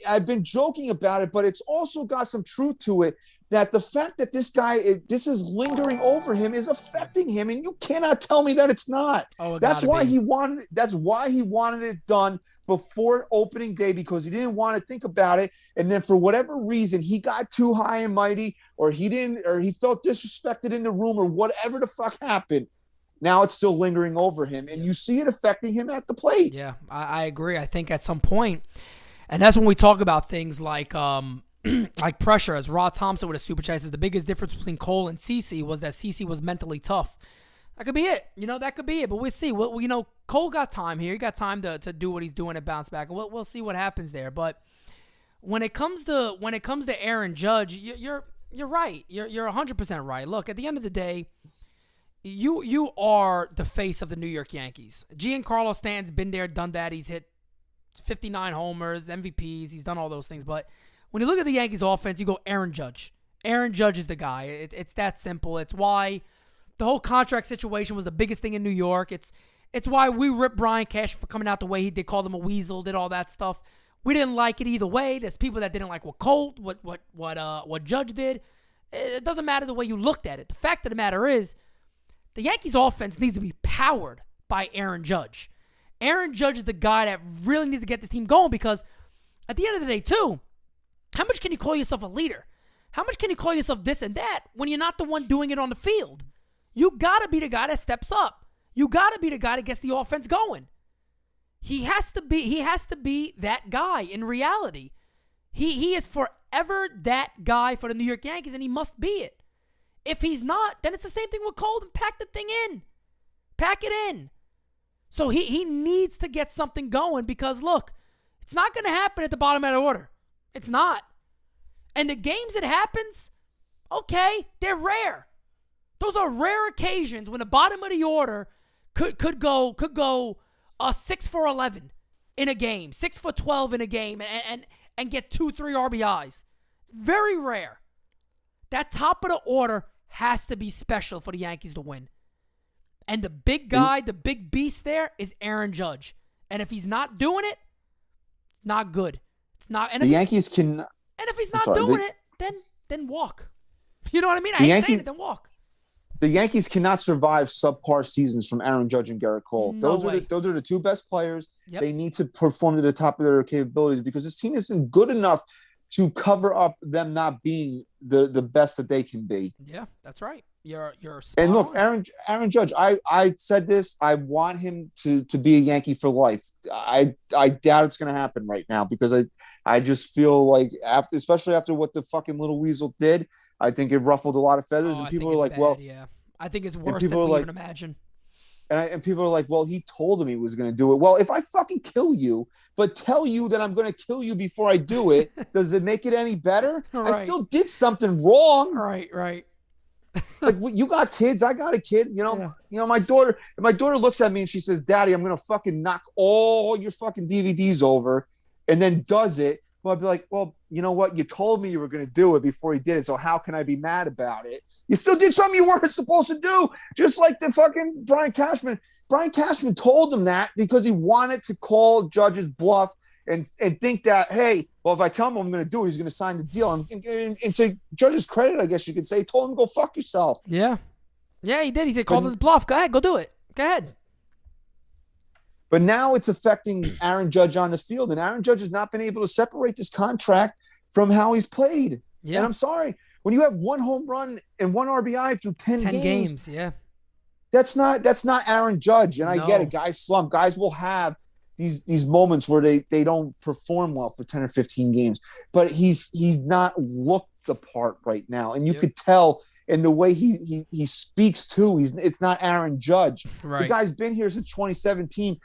I've been joking about it, but it's also got some truth to it, that the fact that this guy, this is lingering over him, is affecting him, and you cannot tell me that it's not. That's why he wanted it done before opening day, because he didn't want to think about it. And then for whatever reason, he got too high and mighty, or he felt disrespected in the room, or whatever the fuck happened. Now it's still lingering over him, and you see it affecting him at the plate. Yeah, I agree. I think at some point, and that's when we talk about things like like pressure, as Rod Thompson with a super chat says, the biggest difference between Cole and CeCe was that CeCe was mentally tough. That could be it. That could be it. But we'll see. Cole got time here. He got time to do what he's doing and bounce back. We'll see what happens there. But when it comes to Aaron Judge, you're right. You're 100% right. Look, at the end of the day, You are the face of the New York Yankees. Giancarlo Stanton's been there, done that. He's hit 59 homers, MVPs. He's done all those things. But when you look at the Yankees offense, you go Aaron Judge. Aaron Judge is the guy. It's that simple. It's why the whole contract situation was the biggest thing in New York. It's why we ripped Brian Cashman for coming out the way he did, called him a weasel, did all that stuff. We didn't like it either way. There's people that didn't like what Judge did. It doesn't matter the way you looked at it. The fact of the matter is, the Yankees offense needs to be powered by Aaron Judge. Aaron Judge is the guy that really needs to get this team going, because at the end of the day, too, how much can you call yourself a leader? How much can you call yourself this and that when you're not the one doing it on the field? You got to be the guy that steps up. You got to be the guy that gets the offense going. He has to be that guy in reality. He is forever that guy for the New York Yankees, and he must be it. If he's not, then it's the same thing with Cole. And pack the thing in. Pack it in. So he needs to get something going, because, look, it's not going to happen at the bottom of the order. It's not. And the games it happens, okay, they're rare. Those are rare occasions when the bottom of the order could go 6 for 11 in a game, 6 for 12 in a game, and get 2-3 RBIs. Very rare. That top of the order has to be special for the Yankees to win. And the big guy, the big beast there is Aaron Judge. And if he's not doing it, it's not good. It's not. And the Yankees can. And if he's not doing it, then walk. You know what I mean? I ain't saying it, then walk. The Yankees cannot survive subpar seasons from Aaron Judge and Garrett Cole. No those are the two best players. Yep. They need to perform to the top of their capabilities, because this team isn't good enough to cover up them not being the best that they can be. Yeah, that's right. You're spot and look, on. Aaron Judge, I said this, I want him to be a Yankee for life. I doubt it's going to happen right now, because I just feel like, especially after what the fucking little weasel did, I think it ruffled a lot of feathers, and people are like, bad, yeah. I think it's worse than we even imagine. And people are like, well, he told him he was going to do it. Well, if I fucking kill you, but tell you that I'm going to kill you before I do it, does it make it any better? Right. I still did something wrong. Right. Like, you got kids, I got a kid. My daughter looks at me and she says, "Daddy, I'm going to fucking knock all your fucking DVDs over," and then does it. Well, I'd be like, well, you know what? You told me you were going to do it before he did it, so how can I be mad about it? You still did something you weren't supposed to do, just like the fucking Brian Cashman. Brian Cashman told him that because he wanted to call Judge's bluff and think that, hey, well, if I tell him I'm going to do it, he's going to sign the deal. And to Judge's credit, I guess you could say, he told him, go fuck yourself. Yeah, he did. He said, called his bluff. Go ahead, go do it. Go ahead. But now it's affecting Aaron Judge on the field, and Aaron Judge has not been able to separate this contract from how he's played. Yeah. And I'm sorry, when you have 1 home run and 1 RBI through 10 games, yeah, that's not Aaron Judge. And I get it, guys slump. Guys will have these moments where they don't perform well for 10 or 15 games, but he's not looked the part right now, and you could tell. And the way he speaks too, it's not Aaron Judge. Right. The guy's been here since 2017.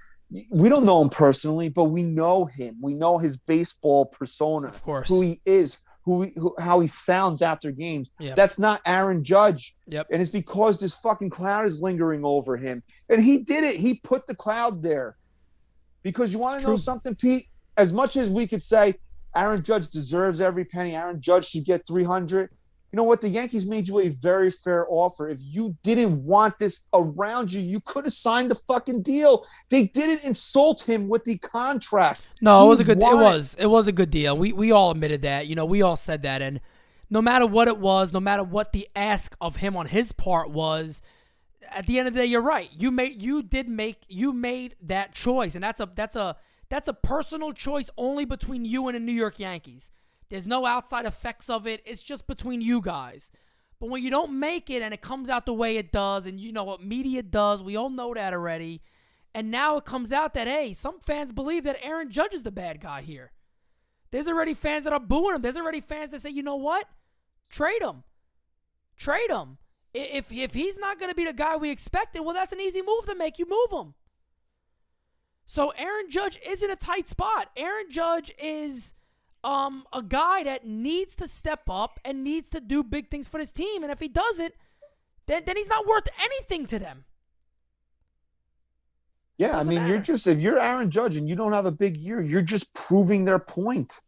We don't know him personally, but we know him. We know his baseball persona, of course, who he is, how he sounds after games. Yep. That's not Aaron Judge. Yep. And it's because this fucking cloud is lingering over him. And he did it. He put the cloud there. Because you want to know something, Pete? As much as we could say, Aaron Judge deserves every penny. Aaron Judge should get 300. You know what? The Yankees made you a very fair offer. If you didn't want this around you, you could have signed the fucking deal. They didn't insult him with the contract. No, it was a good. It was a good deal. We all admitted that. You know, we all said that, and no matter what it was, no matter what the ask of him on his part was, at the end of the day, you're right. You made that choice, and that's a personal choice only between you and the New York Yankees. There's no outside effects of it. It's just between you guys. But when you don't make it and it comes out the way it does, and you know what media does, we all know that already. And now it comes out that, hey, some fans believe that Aaron Judge is the bad guy here. There's already fans that are booing him. There's already fans that say, you know what? Trade him. Trade him. If he's not going to be the guy we expected, well, that's an easy move to make. You move him. So Aaron Judge is in a tight spot. Aaron Judge is a guy that needs to step up and needs to do big things for his team. And if he doesn't, then he's not worth anything to them. Yeah, I mean, if you're Aaron Judge and you don't have a big year, you're just proving their point.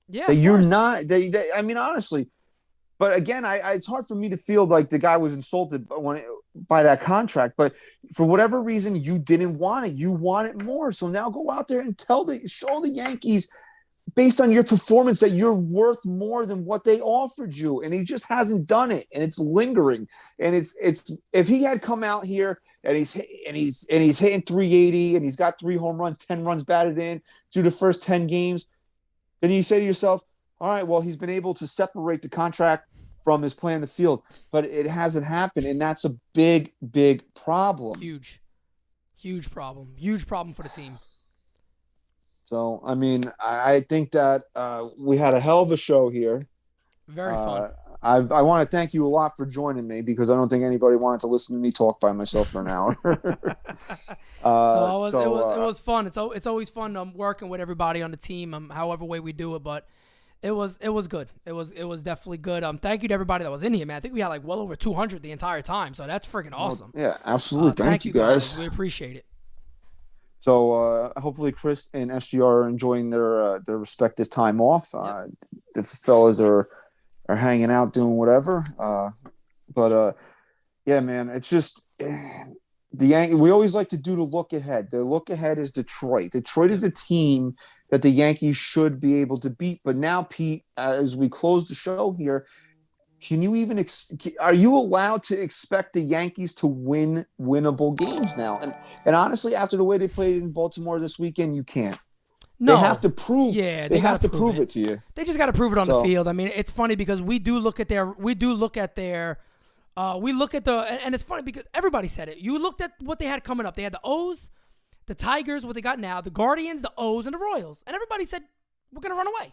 Yeah, that you're not. I mean, honestly. But again, it's hard for me to feel like the guy was insulted by that contract. But for whatever reason, you didn't want it. You want it more. So now go out there and show the Yankees, based on your performance, that you're worth more than what they offered you. And he just hasn't done it, and it's lingering. And it's if he had come out here and he's hitting 380 and he's got 3 home runs, 10 runs batted in through the first 10 games, then you say to yourself, all right, well, he's been able to separate the contract from his play in the field, but it hasn't happened, and that's a big, big problem. Huge problem. Huge problem for the team. So, I mean, I think that we had a hell of a show here. Very fun. I want to thank you a lot for joining me, because I don't think anybody wanted to listen to me talk by myself for an hour. It was fun. It's always fun working with everybody on the team, however way we do it, but it was good. It was definitely good. Thank you to everybody that was in here, man. I think we had like well over 200 the entire time, so that's freaking awesome. Yeah, absolutely. Thank you guys. We appreciate it. So hopefully Chris and SGR are enjoying their respective time off. The fellas are hanging out doing whatever. Yeah, man, it's just the Yankees. We always like to do the look ahead. The look ahead is Detroit. Detroit is a team that the Yankees should be able to beat. But now, Pete, as we close the show here, can you even are you allowed to expect the Yankees to win winnable games now? And honestly, after the way they played in Baltimore this weekend, you can't. No. They have to prove. Yeah, they have to prove it to you. They just got to prove it on the field. I mean, it's funny because we look at the, and it's funny because everybody said it. You looked at what they had coming up. They had the O's, the Tigers, what they got now, the Guardians, the O's, and the Royals. And everybody said, we're going to run away.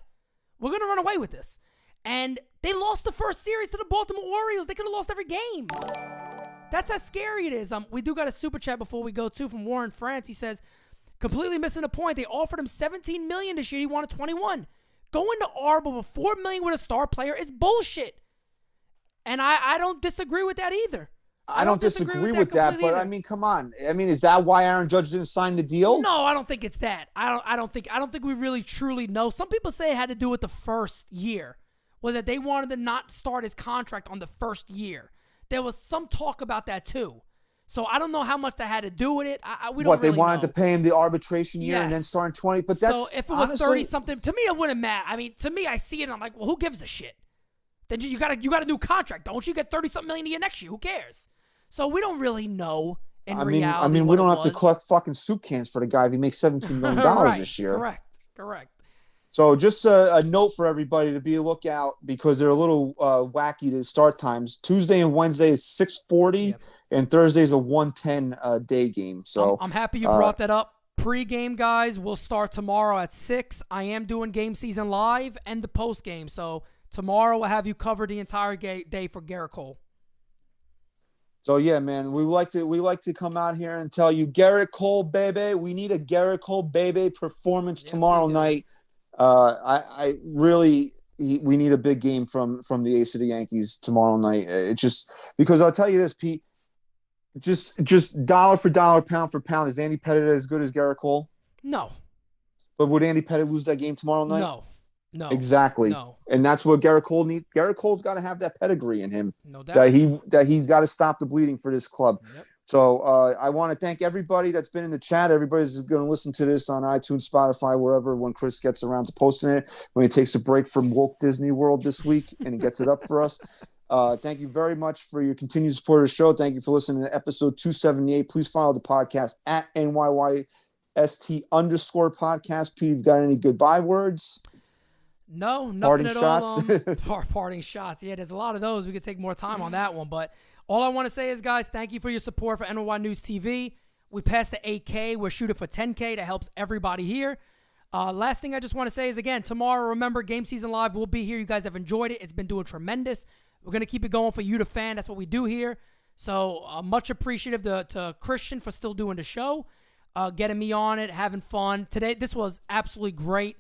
We're going to run away with this. And they lost the first series to the Baltimore Orioles. They could have lost every game. That's how scary it is. We do got a super chat before we go, too, from Warren France. He says, completely missing the point. They offered him $17 million this year. He wanted $21 million. Going to Arbor with $4 million with a star player is bullshit. And I don't disagree with that either. I don't disagree with that, but I mean, come on. I mean, is that why Aaron Judge didn't sign the deal? No, I don't think it's that. I don't think we really truly know. Some people say it had to do with the first year. Was that they wanted to not start his contract on the first year. There was some talk about that too. So I don't know how much that had to do with it. We don't they really wanted know. To pay him the arbitration year and then start in 20. But that's so if it was 30-something, to me it wouldn't matter. I mean, to me, I see it and I'm like, well, who gives a shit? Then you got a new contract, don't you? Get 30-something million a year next year. Who cares? So we don't really know in reality. I mean, we don't have to collect fucking soup cans for the guy if he makes $17 million right, this year. Correct. So just a note for everybody to be a lookout because they're a little wacky to start times. Tuesday and Wednesday is 6:40, and Thursday is a 1:10 day game. So I'm happy you brought that up. Pre-game, guys, will start tomorrow at 6. I am doing game season live and the post game. So tomorrow we'll have you cover the entire day for Garrett Cole. So yeah, man, we like to come out here and tell you, Garrett Cole, baby, we need a Garrett Cole, baby performance tomorrow night. I really, we need a big game from the ace of the Yankees tomorrow night. It just because I'll tell you this, Pete, just dollar for dollar, pound for pound, is Andy Pettitte as good as Garrett Cole? No. But would Andy Pettitte lose that game tomorrow night? No. No. Exactly. No. And that's what Garrett Cole needs. Garrett Cole's got to have that pedigree in him. No doubt. That he's got to stop the bleeding for this club. Yep. So I want to thank everybody that's been in the chat. Everybody's going to listen to this on iTunes, Spotify, wherever, when Chris gets around to posting it, when he takes a break from woke Disney World this week and he gets it up for us. Thank you very much for your continued support of the show. Thank you for listening to episode 278. Please follow the podcast at NYYST_podcast. Pete, you got any goodbye words? No, nothing Parting at shots? all. Parting shots. Yeah, there's a lot of those. We could take more time on that one. But all I want to say is, guys, thank you for your support for NY News TV. We passed the 8K. We're shooting for 10K. That helps everybody here. Last thing I just want to say is, again, tomorrow, remember, Game Season Live will be here. You guys have enjoyed it. It's been doing tremendous. We're going to keep it going for you, the fan. That's what we do here. So much appreciative to Christian for still doing the show, getting me on it, having fun. Today, this was absolutely great.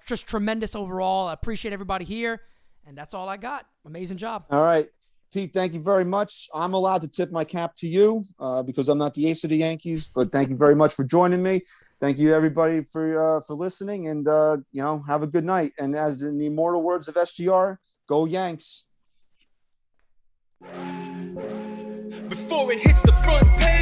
Just tremendous overall. I appreciate everybody here. And that's all I got. Amazing job. All right. Pete, thank you very much. I'm allowed to tip my cap to you because I'm not the ace of the Yankees, but thank you very much for joining me. Thank you, everybody, for listening, and, have a good night. And as in the immortal words of SGR, go Yanks. Before it hits the front page.